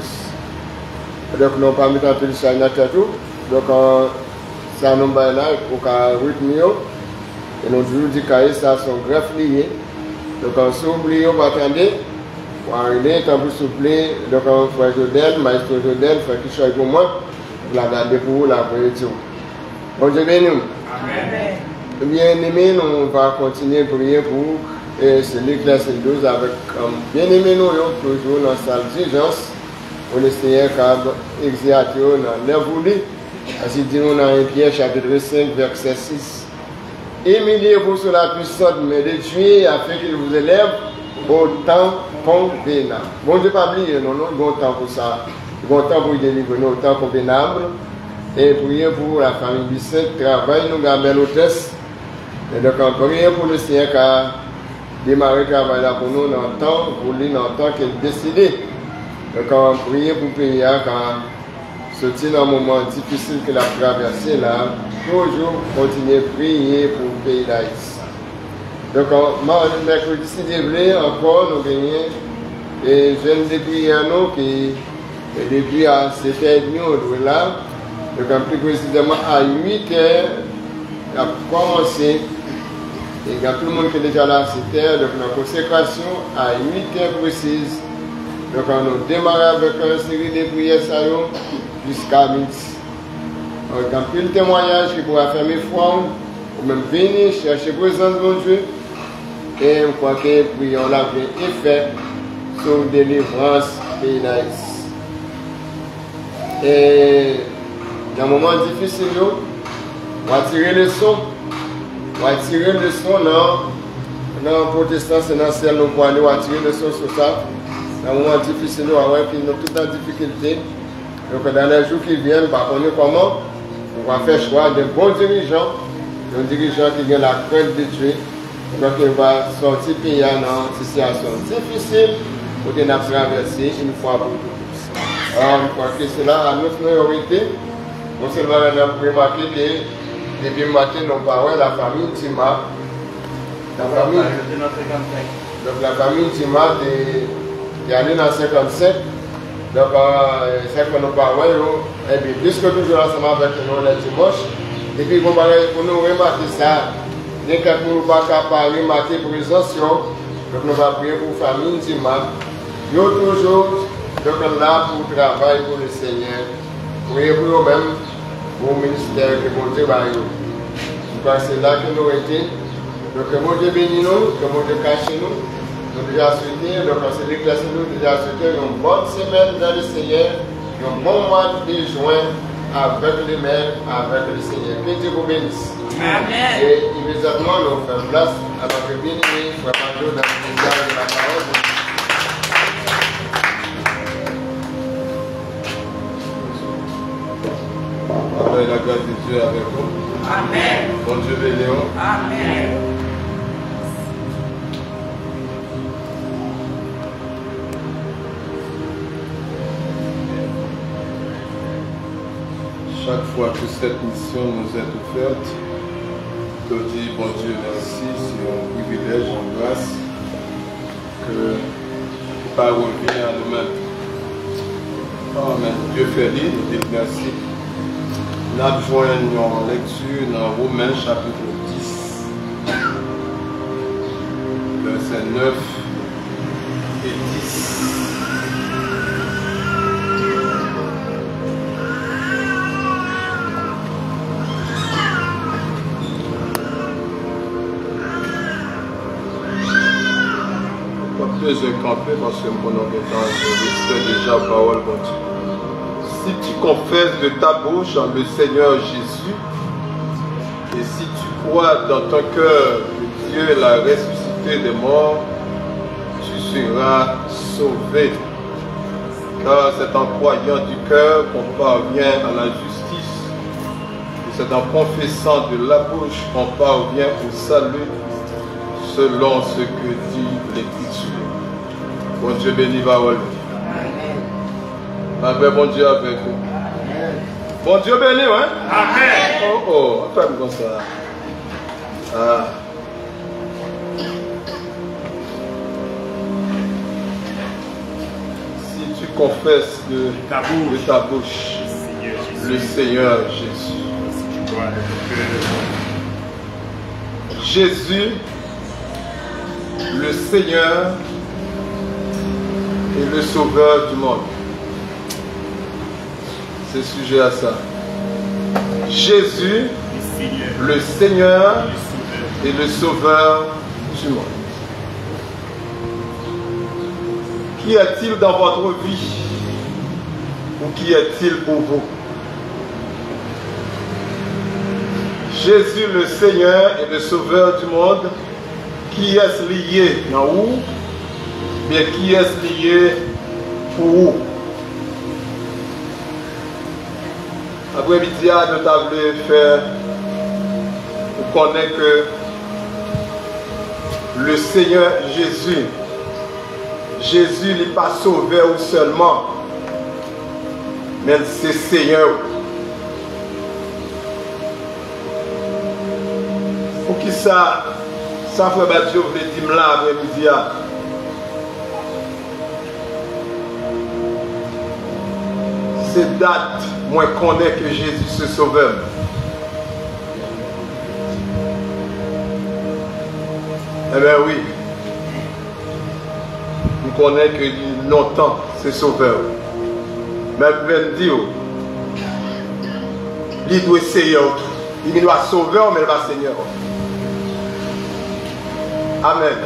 Donc nous n'avons pas mis en télécharge tout. Donc ça nous va là pour qu'on rythme. Et nous disons que ça sont greffes liés. Donc on s'oublie, on va attendre. Pour arriver, tant pour souffler. Donc Frère Jodel, Maestro Jodel, Frère qui choisit pour moi. Pour la garder pour vous, la prière. Bon Dieu béni. Amen. Bien-aimés, nous allons continuer à prier pour celui qui est 12 avec bien-aimés, nous toujours dans la salle d'urgence pour le Seigneur qui a exercé dans l'évolution. Ainsi dit nous dans Pierre chapitre 5, verset 6. Humiliez-vous sur la puissante main de Dieu afin qu'il vous élève au temps convenable. Bon Dieu, pas oublier, non, bon temps pour ça. Bon temps pour délivrer, au temps convenable. Et prier pour la famille Bissette, travail, nous gardons l'hôtesse. Et donc, on prie pour le Seigneur qui a démarré le travail là pour nous dans le temps, pour lui dans le temps qu'il a décidé. Donc, on prie pour le pays qui a sorti dans un moment difficile qu'il a traversé là, toujours continuer à prier pour le pays d'Haïti. Donc, mercredi 6 février, encore, nous gagnons des jeunes de prière qui, depuis à 7h30, on est là. Donc, plus précisément à 8 heures, il a commencé. Et il y a tout le monde qui est déjà là à 7 heures. Donc, la consécration à 8 heures précises. Donc, on a démarré avec une série de prières jusqu'à midi. Donc, il y a plus de témoignages qui pourra faire mes foi, ou même venir chercher la présence de mon Dieu. Et je crois que prions là bien effet sur la délivrance pays d'Haïti. Et dans un moment difficile, on va tirer le son. On va tirer le son dans le protestant, c'est dans le ciel, nous pouvons aller, on va tirer le son sur ça. Dans un moment difficile, on va qu'il y a toute la difficulté. Donc dans les jours qui viennent, par contre, comment on va faire choix de bons dirigeants, de dirigeants qui ont la crainte de Dieu. Donc on va sortir pays dans une situation difficile pour nous traverser une fois pour toutes. Alors, je crois que c'est là à notre priorité. On se va remarquer que depuis le matin, nous parlons de la famille Tima. Donc la famille Tima est allée dans 55. Donc c'est que nous parlons, et puis puisque toujours ensemble avec nous le dimanche, et puis pour nous remarquer ça, dès que nous ne pouvons pas remarquer la présence, donc nous allons prier pour la famille Tima. Nous toujours donc là pour travailler pour le Seigneur, prier pour nous-mêmes, pour le ministère que mon Dieu va nous. Je crois que c'est là que nous étions. Donc que mon Dieu bénisse nous, que mon Dieu cache nous. Nous déjà souhaité, donc c'est l'église nous déjà souhaité une bonne semaine dans le Seigneur, un bon mois de juin avec les mains, avec le Seigneur. Que Dieu vous bénisse. Amen. Et immédiatement nous faisons place à notre bien-aimé, Frère Madio, dans le ministère de la parole. La grâce de Dieu avec vous. Amen. Bon Dieu béni. Amen. chaque fois que cette mission nous est offerte, te dire, bon Dieu, merci, c'est un privilège, une grâce, que pas revenir à nous-mêmes. Amen. Dieu fait dit, nous disons merci. Nous avons une lecture dans Romains chapitre 10, versets 9 et 10. Je vais camper parce que mon temps, je respecte déjà la parole de Dieu. Si tu confesses de ta bouche le Seigneur Jésus, et si tu crois dans ton cœur que Dieu l'a ressuscité des morts, tu seras sauvé. Car c'est en croyant du cœur qu'on parvient à la justice, et c'est en confessant de la bouche qu'on parvient au salut, selon ce que dit l'Écriture. Bon Dieu béni parole. Amen. Bon Dieu avec vous. Bon Dieu béni, hein? Amen. Oh, fais comme ça. Ah. Si tu confesses de ta bouche le Seigneur Jésus. Jésus, le Seigneur et le Sauveur du monde. C'est sujet à ça. Jésus, le Seigneur et le Sauveur du monde. Qui est-il dans votre vie? Ou qui est-il pour vous? Jésus, le Seigneur et le Sauveur du monde. Qui est-ce lié dans où? Bien, qui est-ce lié pour où? Après-midi, nous avons faire pour connaître que le Seigneur Jésus n'est pas sauvé ou seulement, mais c'est Seigneur. Pour qui ça frère Badiou voulait dire là après-midi? C'est date, moi je connais que Jésus se sauveur. Eh bien oui. Je connais que longtemps c'est sauveur. Mais je vais dire, il doit essayer. Il doit sauver, mais il va Seigneur. Amen.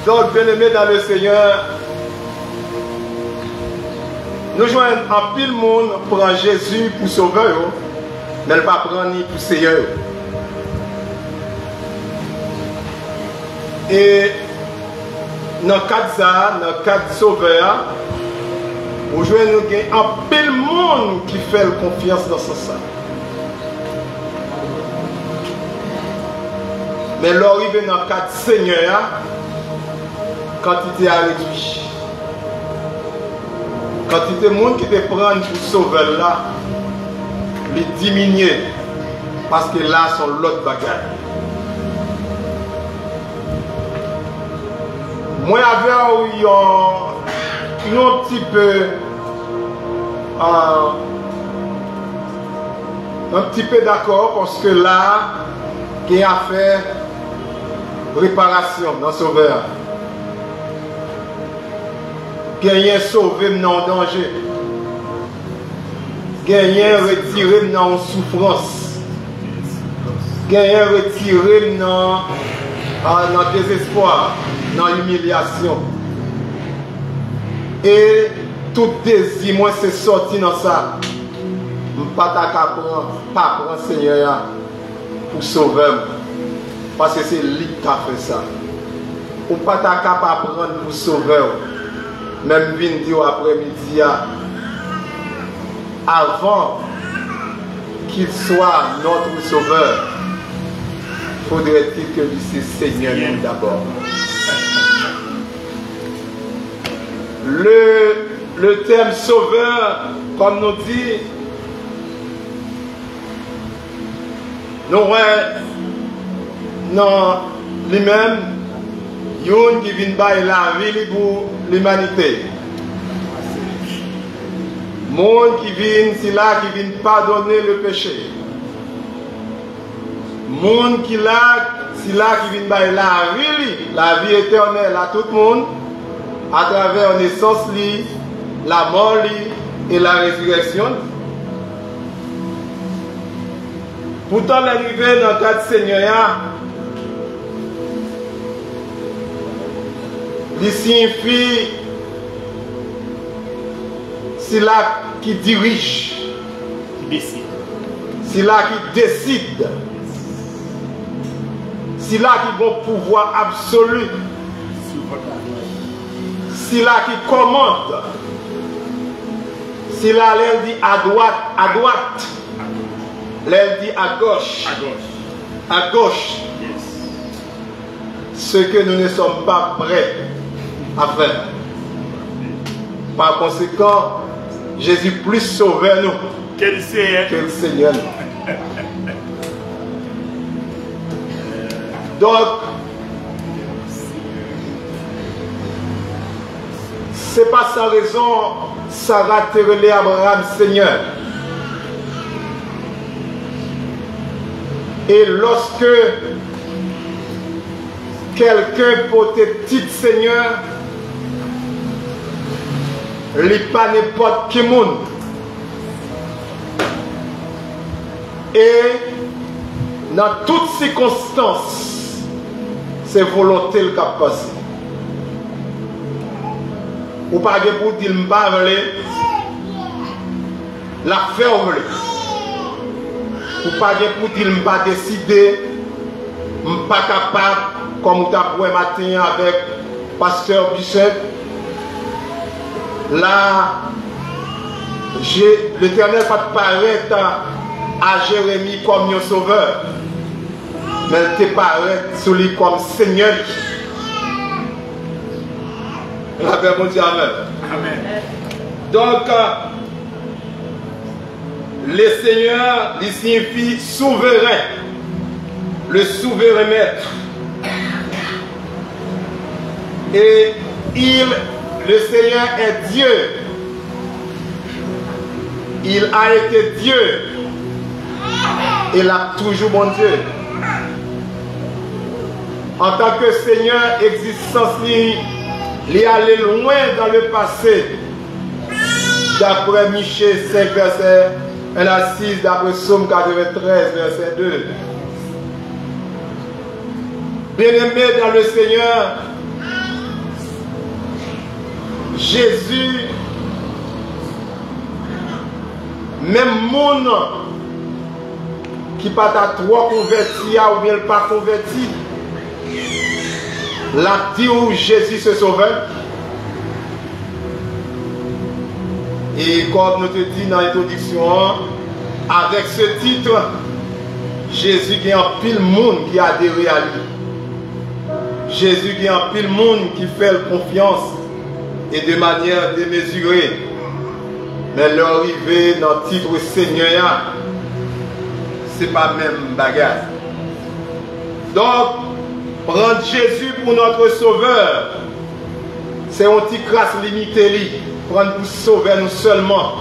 Donc, bien aimé dans le Seigneur, nous joignons en pile monde pour prendre Jésus pour sauver, mais il ne va pas prendre ni pour Seigneur. Et dans le cadre dans le cadre sauveur, nous joignons en pile monde qui fait confiance dans ce sens. Mais l'arrivée dans le cadre Seigneur, quantité a réduit. Quantité de monde qui te prend pour sauver là, les diminuer. Parce que là, sont l'autre bagarre. Moi, j'avais un petit peu d'accord parce que là, il y a fait réparation dans le sauveur. Gagner sauvé dans le danger. Gagner retiré dans la souffrance. Gagner retiré dans le désespoir, dans l'humiliation. Et tout désir, moi, c'est sorti dans ça. Je ne peux pas prendre Seigneur pour sauver. Parce que c'est lui qui a fait ça. Ou pas capable de prendre pour sauver. Même vindi après-midi, avant qu'il soit notre sauveur, faudrait-il que lui soit Seigneur d'abord. Le terme sauveur comme nous dit, nous non lui-même, yon qui vient bailler la vie pour l'humanité. Monde qui vient, c'est là qui vient pardonner le péché. Monde qui là, c'est là qui vient bailler la vie éternelle à tout le monde, à travers la naissance, la mort et la résurrection. Pourtant, l'arrivée dans le cadre du Seigneur, il signifie c'est là qui dirige, c'est là qui décide, c'est là qui a un pouvoir absolu, c'est là qui commande, c'est là qu'elle dit à droite, l'elle dit à gauche, ce que nous ne sommes pas prêts à faire. Par conséquent, Jésus plus sauveur nous que le Seigneur. Donc, c'est pas sans raison Sarah te relève Abraham Seigneur. Et lorsque quelqu'un peut te dire Seigneur, il n'est pas n'importe qui monde. Et dans toutes circonstances, c'est volonté le cap passé. Ou pas pour dire la faire ou pas pour dire pas décider, pas capable comme tu as pour matin avec pasteur Bichet. Là, l'Éternel va paraître à Jérémie comme un sauveur, mais il te paraît sur lui comme Seigneur. La paix, mon Dieu, amen. Amen. Donc, le Seigneur, il signifie souverain, le souverain maître. Et le Seigneur est Dieu. Il a été Dieu. Il a toujours bon Dieu. En tant que Seigneur, existence, il est allé loin dans le passé. D'après Michée 5, verset 1 à 6, d'après Psaume 93, verset 2. Bien-aimé dans le Seigneur, Jésus, même monde qui pas à toi converti ou bien pas converti, la dit où Jésus se sauveur. Et comme nous te dit dans l'introduction, avec ce titre, Jésus qui est un pile monde qui a adhéré à lui. Jésus qui est un pile monde qui fait confiance et de manière démesurée. Mais l'arrivée dans le titre Seigneur, ce n'est pas même bagarre. Donc, prendre Jésus pour notre sauveur, c'est un petit crasse limité. Prendre pour sauver nous seulement,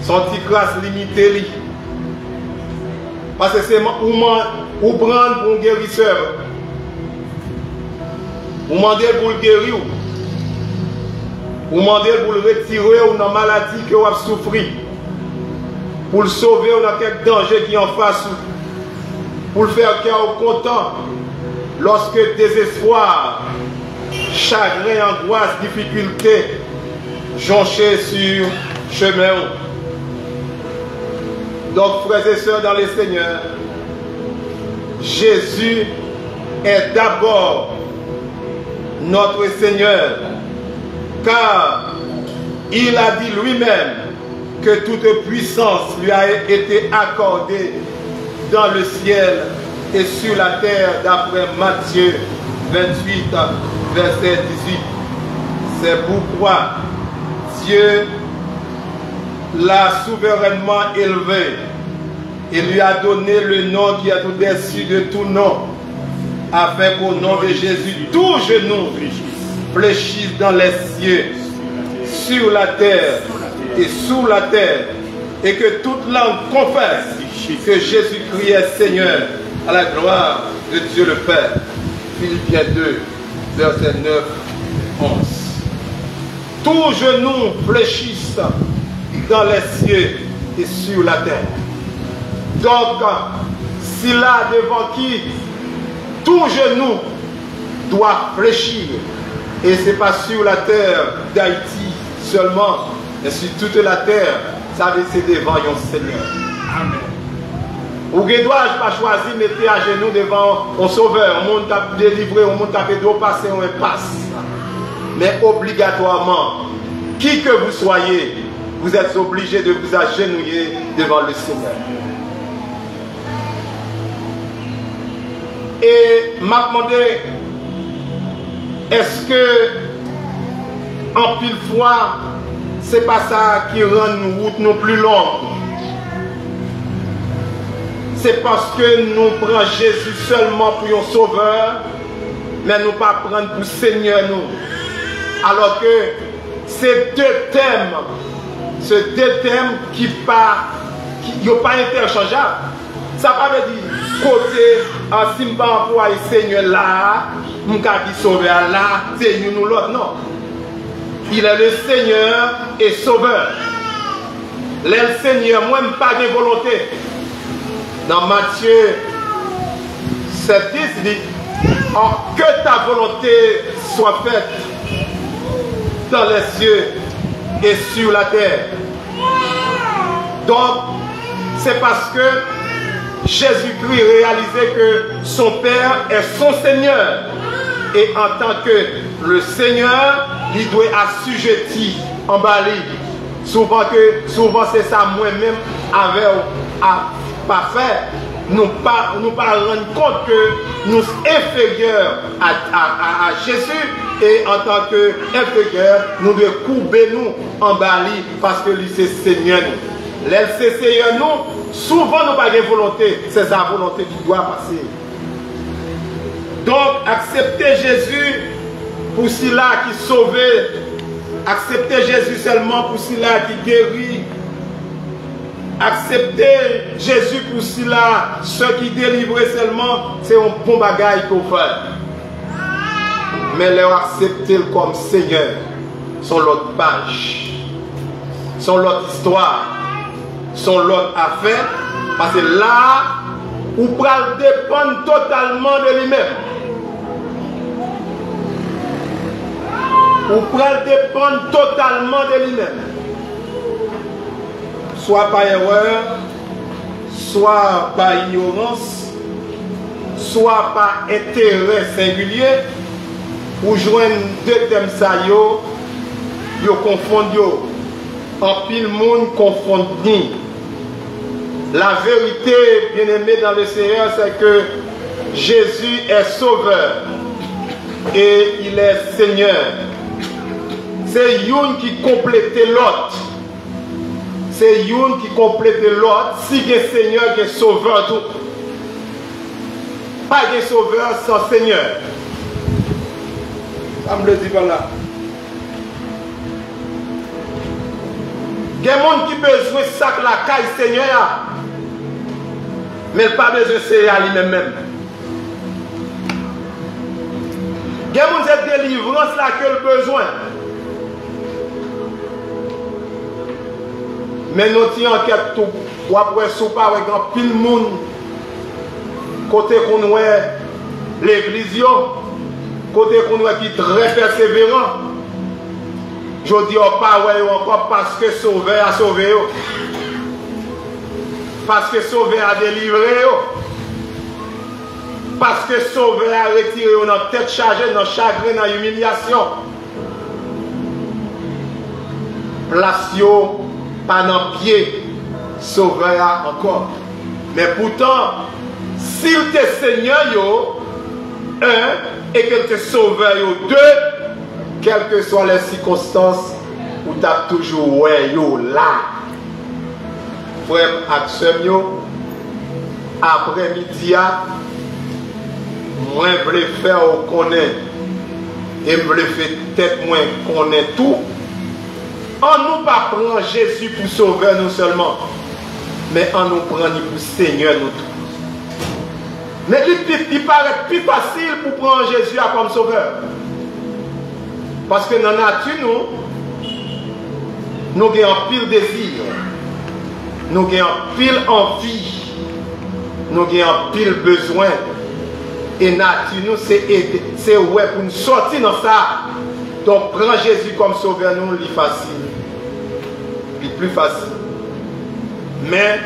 son petit crasse limité. Parce que c'est ou prendre pour un guérisseur, ou demander pour le guérir, ou demander pour le retirer ou dans la maladie que vous avez souffert, pour le sauver ou dans quel danger qui est en face, pour le faire cœur content, lorsque désespoir, chagrin, angoisse, difficulté, jonché sur chemin. Donc, frères et sœurs dans le Seigneur, Jésus est d'abord notre Seigneur, car il a dit lui-même que toute puissance lui a été accordée dans le ciel et sur la terre, d'après Matthieu 28, verset 18. C'est pourquoi Dieu l'a souverainement élevé et lui a donné le nom qui est au-dessus de tout nom, afin qu'au nom de Jésus, tout genou fléchisse dans les cieux, sur la terre et sous la terre, et que toute langue confesse que Jésus-Christ est Seigneur, à la gloire de Dieu le Père. Philippiens 2, verset 9, 11. Tout genou fléchisse dans les cieux et sur la terre. Donc, si là devant qui tout genou doit fléchir, et ce n'est pas sur la terre d'Haïti seulement, mais sur toute la terre, ça veut dire c'est devant un Seigneur. Amen. Ou que dois-je pas choisir mettre à genoux devant un sauveur, un monde qui a délivré, un monde qui a fait d'eau passer, on passe. Mais obligatoirement, qui que vous soyez, vous êtes obligé de vous agenouiller devant le Seigneur. Et m'a demandé, est-ce que en pile fois, c'est pas ça qui rend nos routes non plus longues? C'est parce que nous prenons Jésus seulement pour un sauveur, mais nous ne pas prendre pour Seigneur nous. Alors que ces deux thèmes qui ne sont pas interchangeables. Ça ne veut pas dire côté si je ne pas employer Seigneur là, je ne pas sauveur là, c'est nous l'autre. Non. Il est le Seigneur et sauveur. Le Seigneur, moi, je n'ai pas de volonté. Dans Matthieu 7, 10, il dit que ta volonté soit faite dans les cieux et sur la terre. Donc, c'est parce que Jésus-Christ réalisait que son Père est son Seigneur. Et en tant que le Seigneur, il doit assujettir en Bali. Souvent c'est ça moi-même avec pas faire. Nous pas rendre compte que nous sommes inférieurs à Jésus. Et en tant qu'inférieurs, nous devons courber nous en Bali parce que lui c'est Seigneur. L'aile c'est Seigneur nous. Souvent nous n'avons pas de volonté. C'est sa volonté qui doit passer. Donc accepter Jésus pour cela qui sauve. Accepter Jésus seulement pour cela qui guérit. Accepter Jésus pour cela, ceux qui délivrent seulement, c'est un bon bagage qu'on fait. Mais leur accepter comme Seigneur, sont l'autre page, sont l'autre histoire, sont l'autre affaire, parce que là, vous pouvez dépendre totalement de lui-même. Vous pouvez dépendre totalement de lui-même. Soit par erreur, soit par ignorance, soit par intérêt singulier, ou joindre deux thèmes ça yo confondent yo. En pile monde confond ni. La vérité, bien aimé dans le Seigneur, c'est que Jésus est sauveur et il est Seigneur. C'est une qui complète l'autre. C'est une qui complète l'autre. Si il y a Seigneur qui est sauveur, tout. Pas de sauveur sans Seigneur. Ça me le dit voilà. Il y a des gens qui ont besoin de sac la caille Seigneur. Mais pas besoin de Seigneur lui-même. Il y a des gens qui ont délivrance là que le besoin. Mais nous avons enquête tout. Ou après, sous pas avec un pile monde. Côté qu'on voit l'église, côté qu'on voit qui est très persévérant. Je dis pas encore parce que Sauveur a sauvé. Parce que Sauveur a délivré. Parce que Sauveur a retiré notre tête chargée, notre chagrin, notre humiliation. Place pas dans le pied, Sauveur encore. Mais pourtant, s'il te Seigneur, et que te Sauveur, deux, quelles que soient les circonstances, où tu as toujours là. frère Axemio, après-midi, moi, je voulais faire connaître et je voulais faire tête moi connaître tout. On nous pas prend Jésus pour sauver nous seulement, mais on nous prend pour Seigneur nous tout. Mais il paraît plus facile pour prendre Jésus comme sauveur. Parce que dans la nature, nous avons un pile désir, nous avons un pile envie, nous avons un pile besoin. Et nature, nous, c'est ouais pour nous sortir dans ça. Donc, prendre Jésus comme sauveur, nous, c'est facile. C'est plus facile. Mais,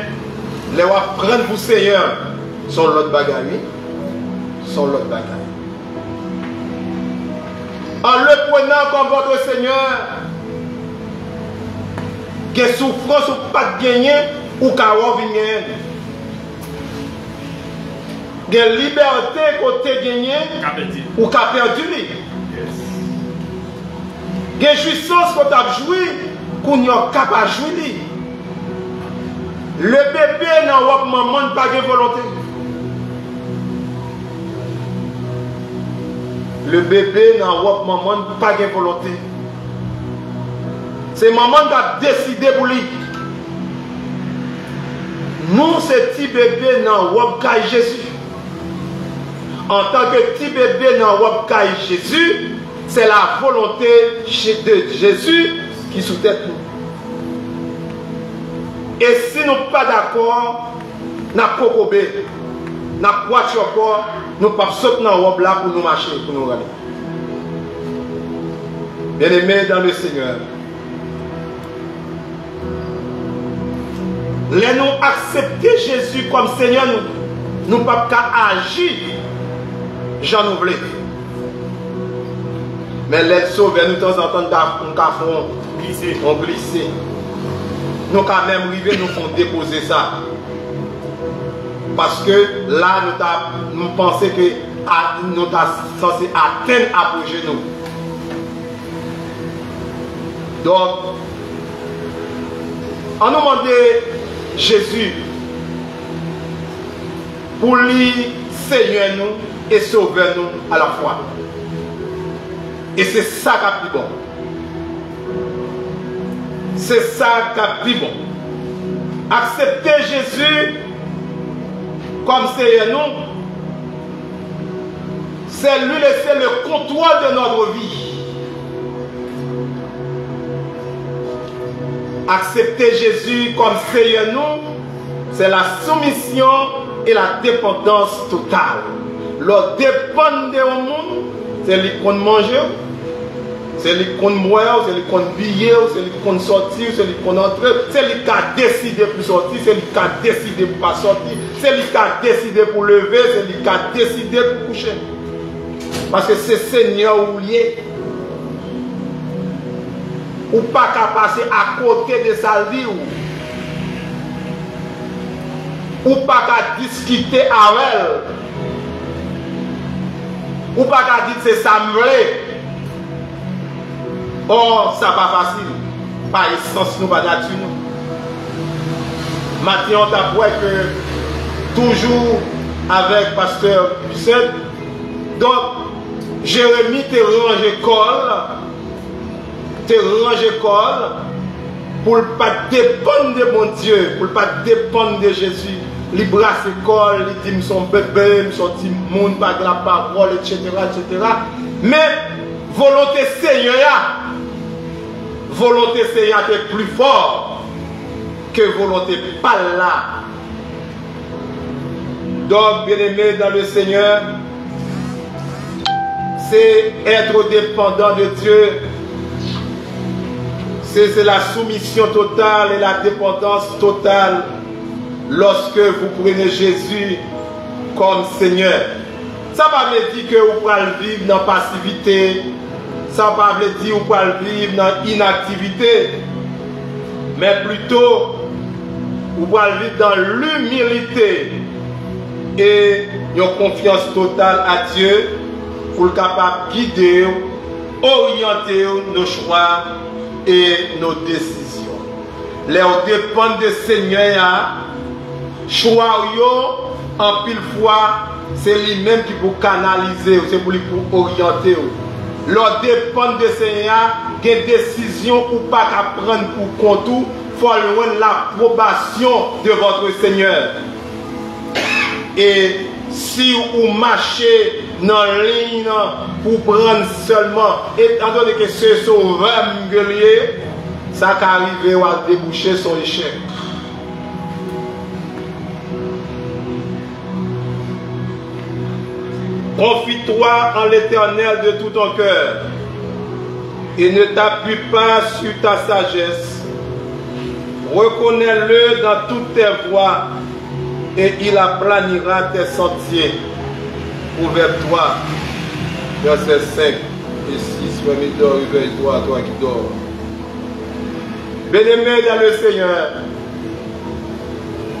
les prendre pour Seigneur, sont l'autre bagaille. Sont l'autre bagaille. En le prenant comme votre Seigneur, que souffrance ou pas de gagner, ou qu'à venir. Que liberté côté gagné, ou qu'à perdu. Que jouissance qu'on a joué, qu'on a capable de jouer. Le bébé n'a pas maman pas de volonté. Le bébé n'a pas maman pas de volonté. C'est maman qui a décidé pour lui. Nous, ce petit bébé n'a pas Jésus. En tant que petit bébé dans le Jésus, c'est la volonté de Jésus qui sous-tête nous. Et si nous ne sommes pas d'accord, nous n'avons pas obéi. Nous n'avons pas encore, nous ne pouvons pas sauter dans le là pour nous marcher, pour nous regarder. Bien-aimés dans le Seigneur, les nous accepter Jésus comme Seigneur, nous ne pouvons pas agir. J'en oublie. Mais les sauvés, nous de temps en temps, on glisse. Nous quand même arriver, nous font déposer ça. Parce que là, nous pensons que nous sommes censés atteindre l'apogée nous. Donc, on nous demande Jésus pour lui, Seigneur nous, et sauver nous à la fois. Et c'est ça qui est plus bon. C'est ça qui est plus bon. Accepter Jésus comme Seigneur nous, c'est lui laisser le contrôle de notre vie. Accepter Jésus comme Seigneur nous, c'est la soumission et la dépendance totale. Leur dépendre au monde, c'est lui qu'on mange, c'est lui qu'on boit, c'est lui qu'on bille, c'est lui qu'on sortir, c'est lui qu'on entre, c'est lui qui a décidé pour sortir, c'est lui qui a décidé pour pas sortir, c'est lui qui a décidé pour lever, c'est lui qui a décidé pour coucher. Parce que c'est Seigneur ou lié. Ou pas qu'à passer à côté de sa vie ou pas qu'à discuter avec elle. Ou pas qu'à dire c'est ça me voulait. Oh, ça pas facile. Pas essence nous, pas nature nous. Maintenant, on t'a que toujours avec pasteur Lucette. Donc, Jérémie te range col pour ne pas dépendre de mon Dieu, pour ne pas dépendre de Jésus. Il brasse l'école, il dit son bébé, son petit monde, pas de la parole, etc., etc. Mais volonté Seigneur est plus fort que volonté pas là. Donc, bien-aimé dans le Seigneur, c'est être dépendant de Dieu. C'est la soumission totale et la dépendance totale lorsque vous prenez Jésus comme Seigneur. Ça ne veut pas dire que vous pouvez vivre dans la passivité. Ça ne veut pas dire que vous pouvez vivre dans l'inactivité. Mais plutôt, vous pouvez vivre dans l'humilité et une confiance totale à Dieu pour être capable de guider, orienter nos choix et nos décisions. Les dépendent de Seigneur, choix en pile fois, c'est lui-même qui pour canaliser, c'est pour lui pour orienter. Leur dépend de Seigneur, des décisions ou pas qu'à prendre pour compte, il faut loin l'approbation de votre Seigneur. Et si vous marchez dans la ligne pour prendre seulement, étant donné que ce sauveur gueulier, ça qui arrive à déboucher son échec. Confie-toi en l'Éternel de tout ton cœur et ne t'appuie pas sur ta sagesse. Reconnais-le dans toutes tes voies et il aplanira tes sentiers. Ouvre-toi. Versets 5 et 6. Famille dort, réveille-toi, toi qui dors. Bien-aimé dans le Seigneur,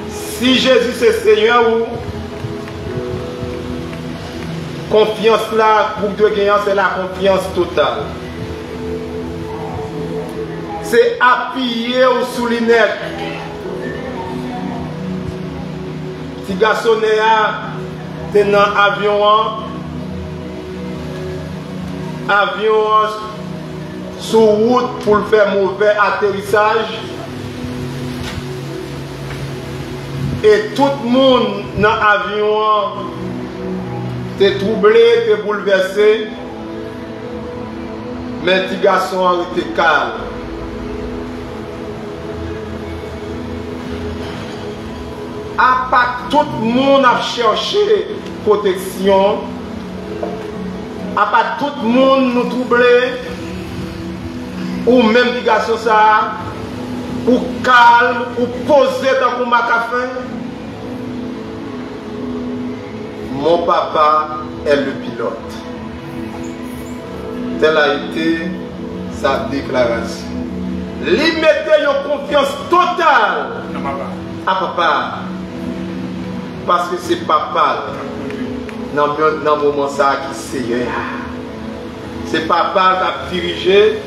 si Jésus c'est Seigneur ou confiance là, pour te gagner, c'est la confiance totale. C'est appuyer ou souligner. Si garçon est dans avion sur route pour le faire mauvais atterrissage. Et tout le monde dans l'avion t'es troublé, t'es bouleversé. Mais petit garçon a été calme. À part tout le monde a cherché protection, à part tout le monde nous troublé, ou même petit garçon ça, ou calme, ou posé dans le café. Mon papa est le pilote. Telle a été sa déclaration. Lui mettait une confiance totale à papa. Parce que c'est papa dans le moment ça qui sait. C'est papa qui a dirigé,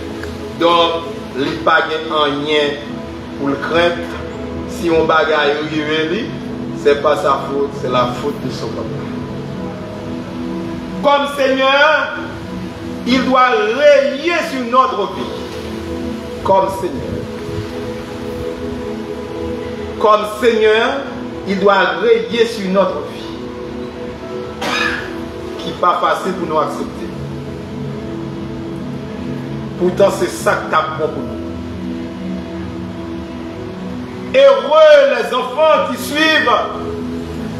donc il n'y a pas rien pour le craindre. Si on bagaille arrive, ce n'est pas sa faute, c'est la faute de son papa. Comme Seigneur, il doit rayer sur notre vie. Comme Seigneur. Comme Seigneur, il doit rayer sur notre vie. Qui n'est pas facile pour nous accepter. Pourtant, c'est ça que tu as pour nous. Heureux les enfants qui suivent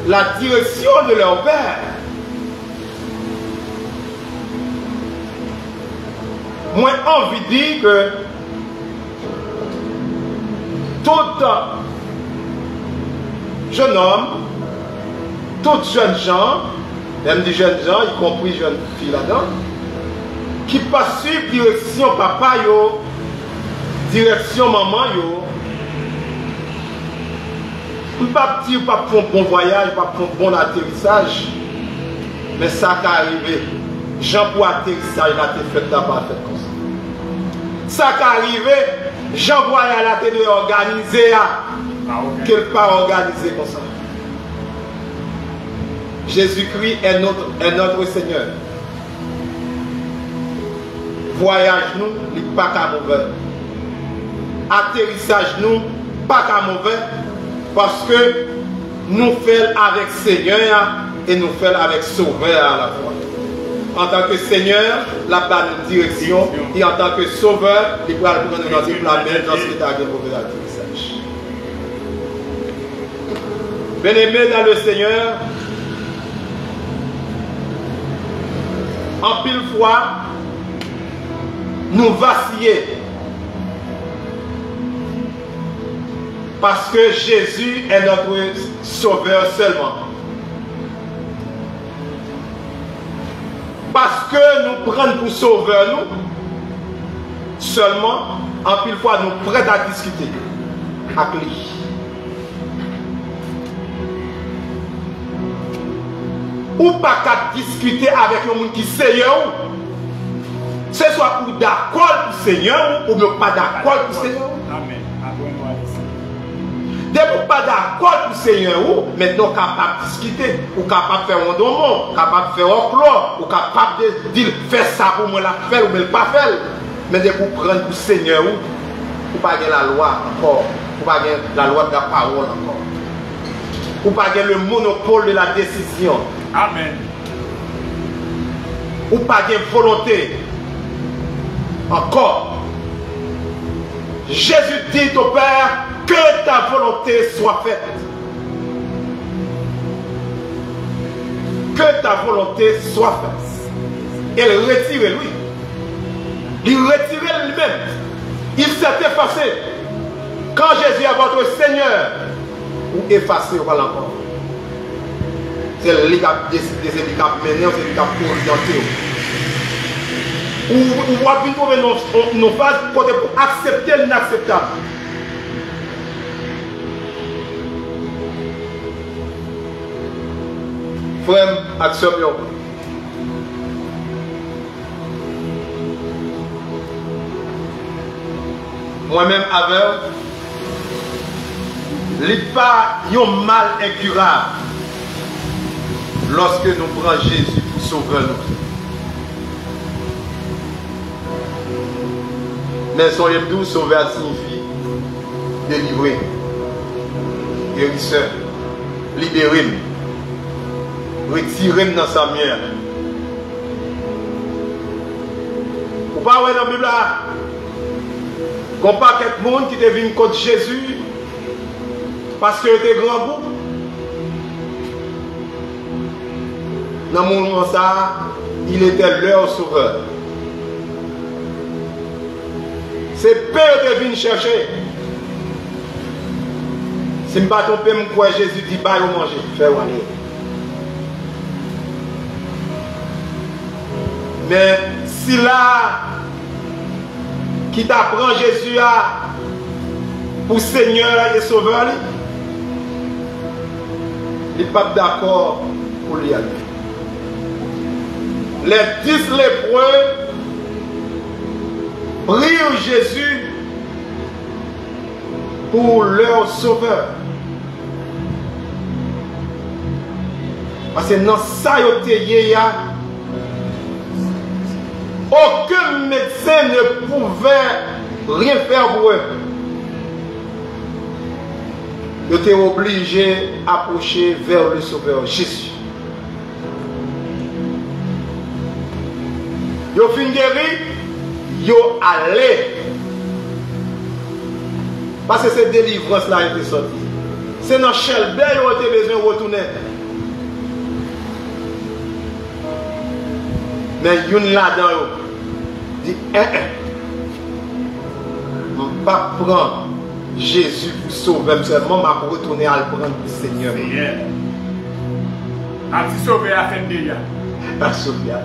la direction de leur Père. Moi, envie de dire que tout jeune homme, tous jeunes gens, même des jeunes gens, y compris jeunes filles là-dedans, qui passent sur direction papa, yo, direction maman, yo, pas petit, pas pour un bon voyage, pas pour un bon atterrissage, mais ça qui est arrivé. Jean pour atterrissage, il a été fait là, pas fait comme ça. Ça qui est arrivé, Jean pour aller à la télé organiser, qu'elle pas organisé comme ça. Jésus-Christ est notre Seigneur. Voyage nous, il n'est pas qu'à mauvais. Atterrissage nous, pas qu'à mauvais. Parce que nous faisons avec Seigneur et nous faisons avec Sauveur à la fois. En tant que Seigneur, la bonne direction, et en tant que Sauveur, il doit prendre notre planète dans cet état de mauvais atterrissage. Bien-aimés dans le Seigneur, en pile fois, nous vacillons. Parce que Jésus est notre Sauveur seulement. Parce que nous prenons pour Sauveur nous, seulement, en pile fois, nous prêts à discuter avec lui. Ou pas qu'à discuter avec le monde qui Seigneur, ce soit pour d'accord pour Seigneur ou pas d'accord pour Seigneur. Amen. Dès que vous pas d'accord pour Seigneur, maintenant capable de discuter, ou capable de faire un dommage, capable de faire un clore, ou capable de dire fais ça pour moi la faire ou ne pas faire. Mais dès que vous prenez pour Seigneur, vous pas gagner la loi encore, vous pas gagner la loi de la parole encore. Vous pas gagner le monopole de la décision. Amen. Ou pas gagner volonté. Encore. Jésus dit au Père, que ta volonté soit faite. Que ta volonté soit faite. Et le retirer lui. Il retirait lui-même. Il s'est effacé. Quand Jésus a votre Seigneur, ou effacé ou pas encore. C'est lui qui a décidé, c'est lui qui a mené, c'est lui qui a orienté. Ou va venir trouver nos phases pour accepter l'inacceptable. Frère, action bien. Moi-même aveugle, il n'y a pas un mal incurable lorsque nous prenons Jésus pour sauver nous. Mais son doux sauveur signifie délivrer, guérisseur, libérer, retirer dans sa mienne. Vous ne pouvez pas dans la Bible là, qu'on pas quelqu'un qui devient contre Jésus parce qu'il était grand goût. Dans mon moment ça, il était leur sauveur. C'est peur de venir chercher. Si je ne me pas tromper, je crois que Jésus dit bah au manger. Fais aller. Mais si là, qui t'apprend Jésus pour Seigneur et Sauveur, il n'est pas d'accord pour lui aller. Les 10 lépreux prient Jésus pour leur Sauveur. Parce que dans ça, aucun médecin ne pouvait rien faire pour eux. Ils étaient obligés d'approcher vers le Sauveur Jésus. Ils ont fini guéri, ils ont allé. Parce que cette délivrance-là a été sortie. C'est dans Shelby qu'ils ont été besoin de retourner. Mais il y a là-dedans, dit, je ne vais pas prendre Jésus pour sauver, seulement je vais retourner à le prendre pour le Seigneur. Un petit sauveur a fait déjà. Un sauveur.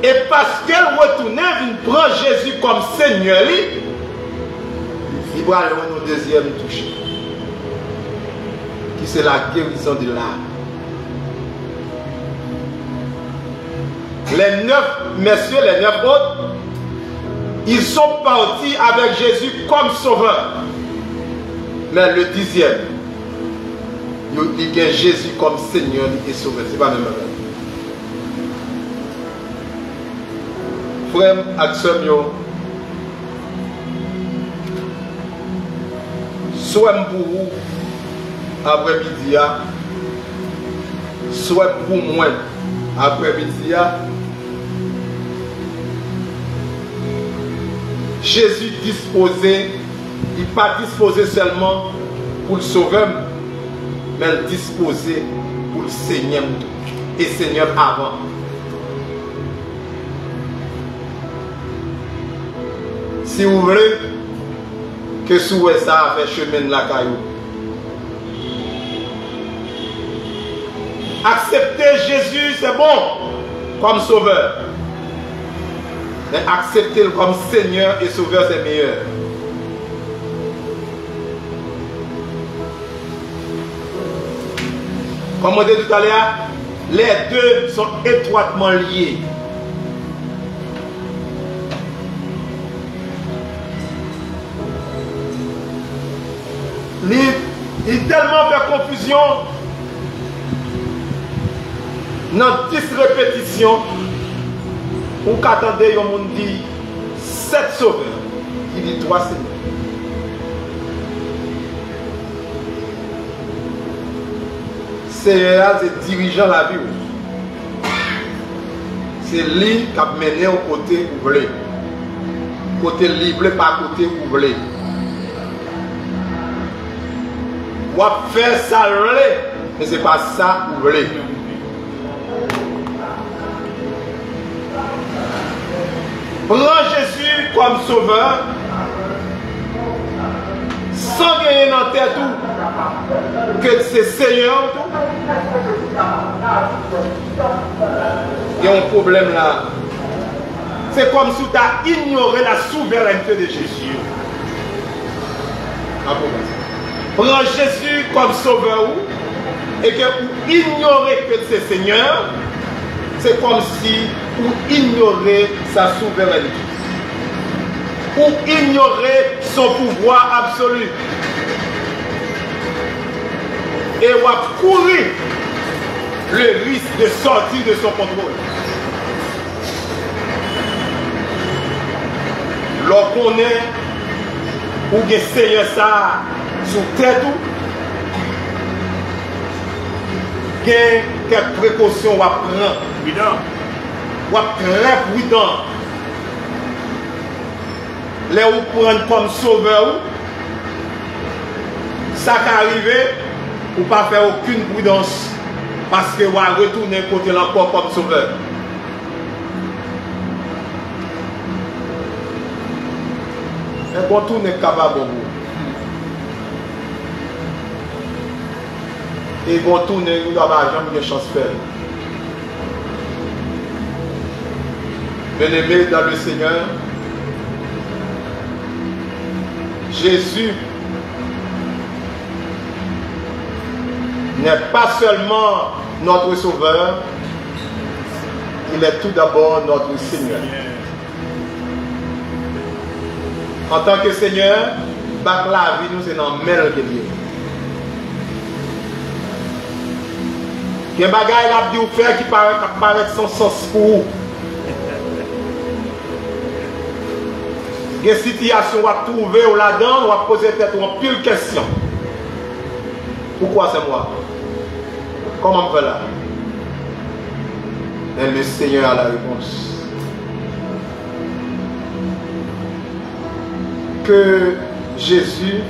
Et parce qu'elle retournait, elle prend Jésus comme Seigneur, il va aller au deuxième toucher. Qui c'est la guérison de l'âme. Les 9 messieurs, les 9 autres, ils sont partis avec Jésus comme sauveur. Mais le 10e, il y a Jésus comme Seigneur et sauveur. Ce n'est pas le même. Frère, action, soit pour vous après-midi, soit pour moi après-midi. Jésus disposé, il n'est pas disposé seulement pour le sauveur, mais disposé pour le Seigneur et Seigneur avant. Si vous voulez que sous ça fait chemin de la caillou, accepter Jésus, c'est bon comme sauveur. Mais accepter-le comme Seigneur et Sauveur, c'est meilleur. Comme on dit tout à l'heure, les deux sont étroitement liés. Il tellement fait confusion dans 10 répétitions pour qu'attendez un monde dit 7 sauveurs. Il dit 3 seigneurs. Seigneur, c'est dirigeant la vie. C'est lui qui a mené au côté ouvré. Côté libre, pas côté ouvert. On va faire ça, mais ce n'est pas ça ouvert. Prends Jésus comme sauveur, sans gagner dans tête tout, que c'est Seigneur. Il y a un problème là. C'est comme si tu as ignoré la souveraineté de Jésus. Prends Jésus comme sauveur et que vous ignorez que c'est Seigneur, c'est comme si vous ignorez sa souveraineté. Vous ignorez son pouvoir absolu. Et vous avez couru le risque de sortir de son contrôle. Lorsqu'on est ou que Seigneur ça sous tête ou quelques précautions on va prendre. On va très prudent. Les ou prendre comme sauveur, ça qui arrive, ou pas faire aucune prudence parce que on va retourner côté l'encore comme sauveur. Et bon, tout n'est capable de vous. Et bon, tout n'est pas jamais de chance de faire. Bien-aimé dans le Seigneur, Jésus n'est pas seulement notre Sauveur, il est tout d'abord notre Seigneur. En tant que Seigneur, bac la vie nous c'est dans le mêle de Dieu. Il y a des bagages qui faire qui paraissent sans sens pour vous. Il y a des situations à trouver là-dedans, on va poser peut-être une pile de questions. Pourquoi c'est moi? Comment on fait là? Et le Seigneur a la réponse. Que Jésus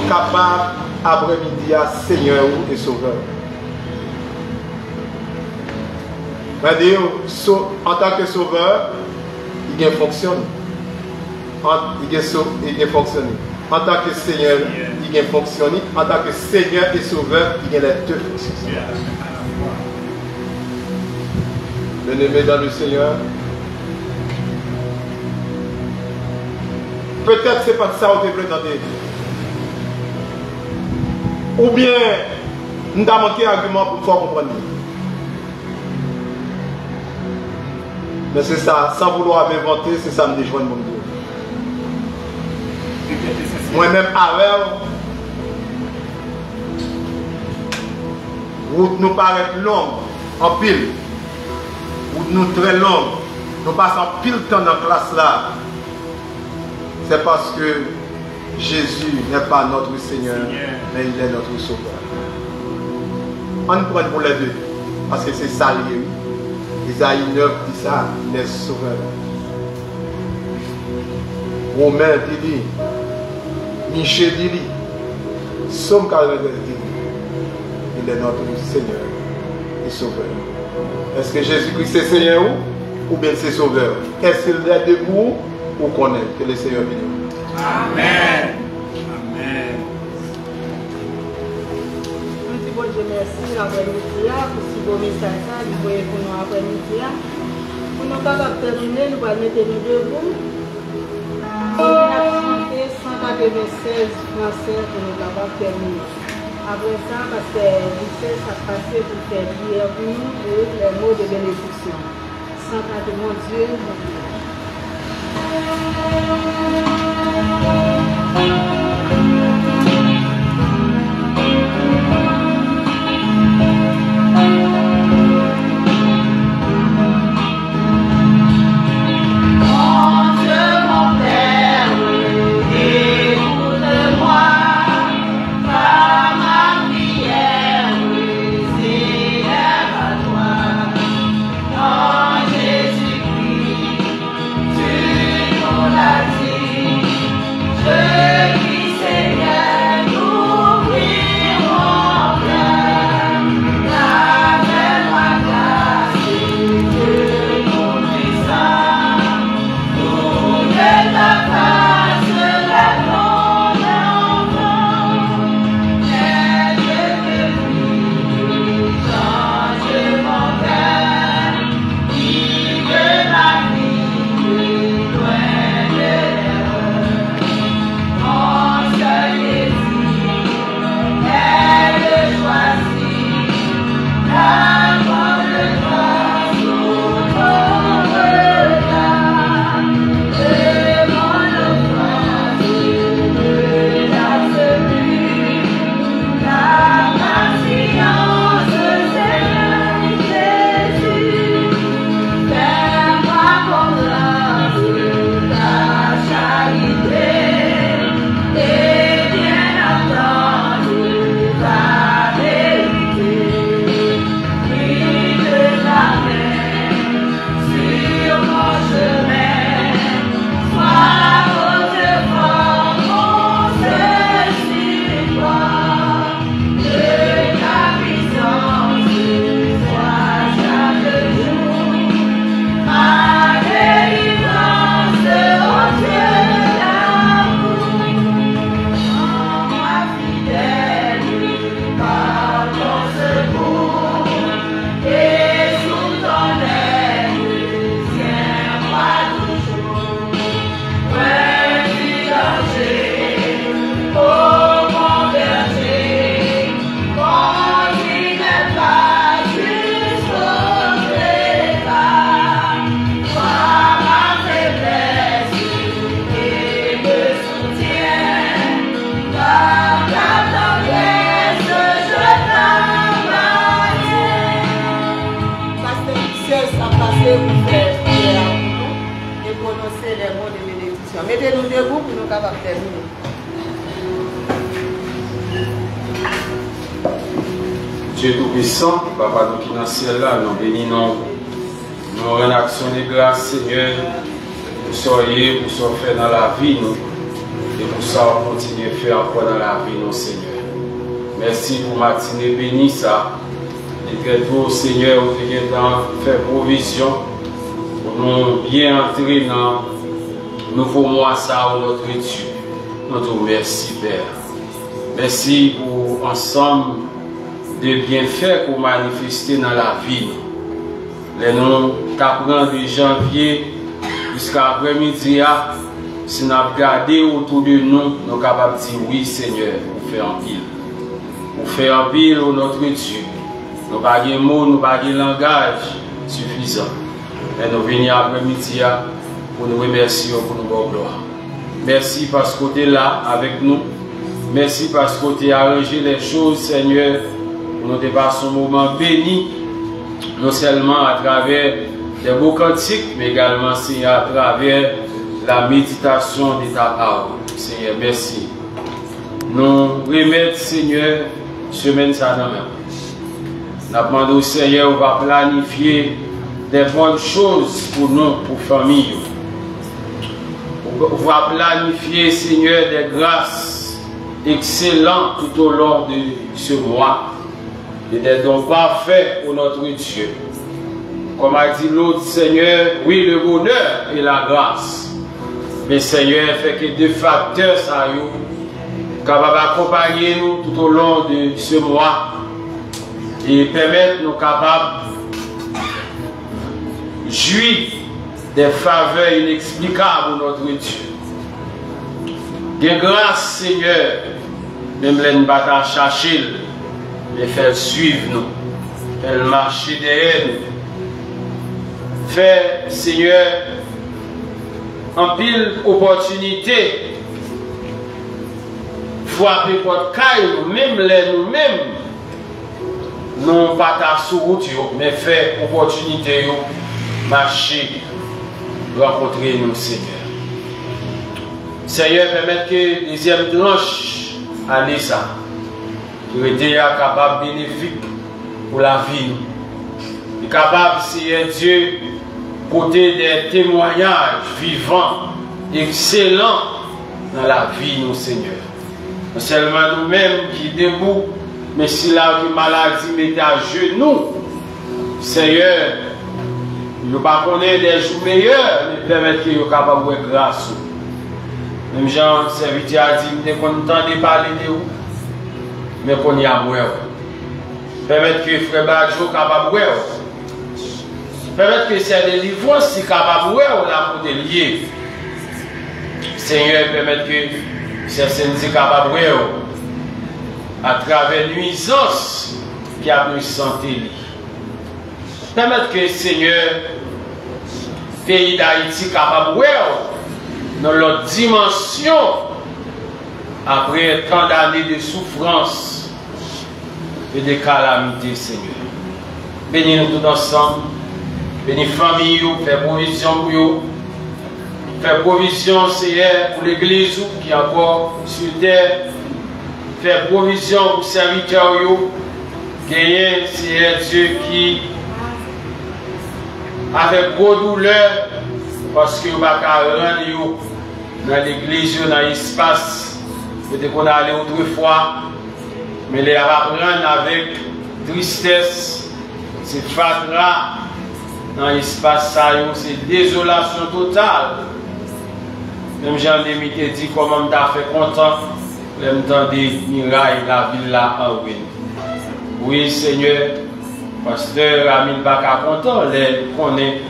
capable après-midi à Seigneur et Sauveur. C'est-à-dire, en tant que Sauveur, il fonctionne. Il fonctionne. En tant que Seigneur, il fonctionne. En tant que Seigneur et Sauveur, il y a les deux fonctions. Bien-aimé dans le Seigneur, peut-être ce n'est pas ça que vous devez entendre. Ou bien, nous avons manqué d'arguments pour pouvoir comprendre. Mais c'est ça, sans vouloir m'inventer, c'est ça me déjoint mon Dieu. Moi-même, avec, route nous paraît longue, en pile. Route nous très longue. Nous passons pile de temps dans la classe là. C'est parce que Jésus n'est pas notre Seigneur, mais il est notre Sauveur. On nous prend pour les deux, parce que c'est ça lié. Isaïe 9 dit ça, il est Sauveur. Romain dit, Michel dit, Somme 42 dit, il est notre Seigneur et Sauveur. Est-ce que Jésus-Christ est Seigneur ou bien c'est Sauveur? Est-ce qu'il est debout ou qu'on est? Que le Seigneur bénisse. Amen. Amen. Bon Dieu, merci l'après-midi pour ce beau message que vous voyez pour nous après-midi. Pour nous capables de terminer, nous allons mettre nous debout. Nous allons chanter 196 français pour nous capables de terminer. Après ça, parce que l'Église a passé pour faire prière pour nous et les mots de bénédiction. 104, mon Dieu, mon Dieu. commencer pour faire prière et prononcer les mots de bénédiction. Mettez-nous debout pour nous capables de terminer. Dieu Tout-Puissant, Papa nous qui dans le ciel là, nous bénissons, nous rendons action de grâce, Seigneur, pour soyez, pour ce faire dans la vie, nous, et pour ça, on continue à faire encore dans la vie, nous, Seigneur. Merci pour matinée bénie, ça. Et très tôt, Seigneur, vous venez d'en faire provision pour nous bien entrer dans nouveau mois, ça, notre Dieu. Nous te remercions, Père. Merci pour ensemble de bienfaits pour manifester dans la vie. Les noms qu'apprend de janvier jusqu'à après-midi, si nous regardons autour de nous, nous sommes capables de dire oui, Seigneur, pour faire en pile. Pour faire en pile au notre Dieu. Nous n'avons pas de mots, nous n'avons pas de langage suffisant. Et nous venons après-midi pour nous remercier, pour nous donner gloire. Merci parce que tu es là avec nous. Merci parce que tu as arrangé les choses, Seigneur. Nous dépassons un moment béni, non seulement à travers des beaux cantiques, mais également à travers la méditation de ta parole. Seigneur, merci. Nous remettons, Seigneur, semaine ça dans même. Nous demandons au Seigneur, on va planifier des bonnes choses pour nous, pour la famille. On va planifier, Seigneur, des grâces excellentes tout au long de ce mois. Et des dons parfaits pour notre Dieu. Comme a dit l'autre Seigneur, oui, le bonheur et la grâce. Mais Seigneur, fait que deux facteurs, ça y est, capables d'accompagner nous tout au long de ce mois et permettre nous capables de jouir des faveurs inexplicables pour notre Dieu. De grâce, Seigneur, même les batailles chercher. Et faire suivre nous, faire marcher derrière nous. Faire, Seigneur, en pile opportunité, frapper votre caille, même nous-mêmes, non pas ta route, mais faire opportunité, marcher, rencontrer nous, Seigneur. Seigneur, permettre que deuxième tranche année ça. Qui était capable bénéfique pour la vie. Il est capable, Seigneur Dieu, porter des témoignages vivants, excellents dans la vie, nous, Seigneur. Non seulement nous-mêmes qui debout, mais si la maladie met à genoux, Seigneur, nous ne pas connaître des jours meilleurs, mais permettre qu'il soit capable de grâce. Même Jean, serviteur, a dit, nous sommes contents de parler de vous. Mais qu'on y a moins. Permettre que frère Badjo capable de voir. Permettre que c'est délivrance si capable de voir la pour des liés. Seigneur, permettre que c'est si capable de voir à travers nuisance qui a une santé. Permettre que Seigneur, pays d'Haïti capable de voir dans leur dimension. Après tant d'années de souffrance et de calamité, Seigneur. Bénis-nous tous ensemble. Bénis la famille, fais provision pour eux. Fais provision, Seigneur, pour l'église qui est encore sur terre. Fais provision pour les serviteurs. Gagner, Seigneur Dieu, qui, avec gros douleur, parce que vous ne pouvez pas rendre dans l'église, dans l'espace. Peut-être qu'on a allé autrefois, mais les apprendre avec tristesse, c'est fatra dans l'espace, c'est désolation totale. Même Jean-Démité dit comment tu as fait content, le temps des mirailles, la ville là en ruine. Oui, Seigneur, pasteur Amine Baka content, les connaît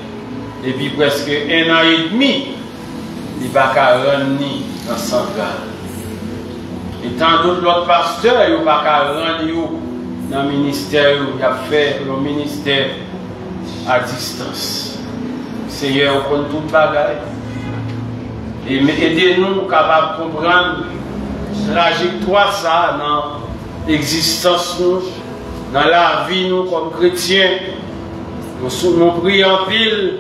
depuis presque 1 an et demi, il n'a pas rendre dans central. Et tant d'autres pasteurs, ils n'ont pas rendre dans le ministère, ils ont fait le ministère à distance. Seigneur, on connaît tout le bagage. Et aidez-nous capables de comprendre la trajectoire ça dans l'existence, dans la vie, nous comme chrétiens. Nous prions en pile,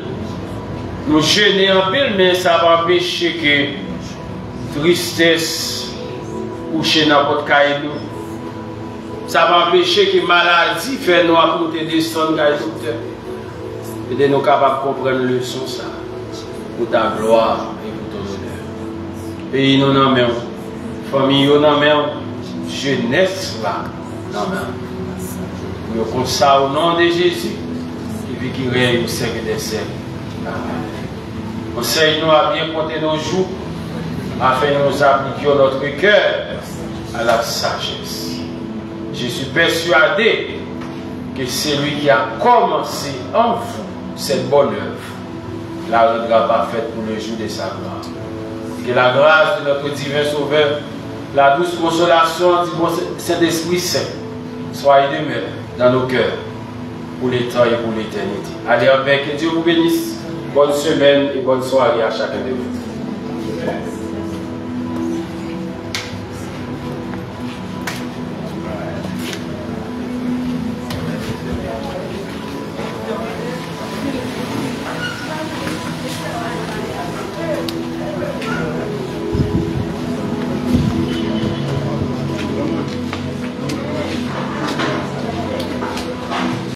nous jeûnons en pile, mais ça va empêcher que tristesse couche dans notre caillou. Ça va empêcher que maladie fait nous apporter des sons caillou. Et de nous capables de comprendre le leçon ça. Pour ta gloire et pour ton honneur. Pays nous en main, famille nous en main, jeunesse là, non mais. Nous comme ça au nom de Jésus, qui vit qui règne au siècle des siècles. Amen. Enseigne-nous à bien compter nos jours, afin que nous appliquions notre cœur à la sagesse. Je suis persuadé que celui qui a commencé en vous cette bonne œuvre la rendra parfaite pour le jour de sa gloire. Que la grâce de notre divin Sauveur, la douce consolation du bon Saint-Esprit Saint soit et demeure dans nos cœurs pour les temps et pour l'éternité. Allez, avec que Dieu vous bénisse. Bonne semaine et bonne soirée à chacun de vous.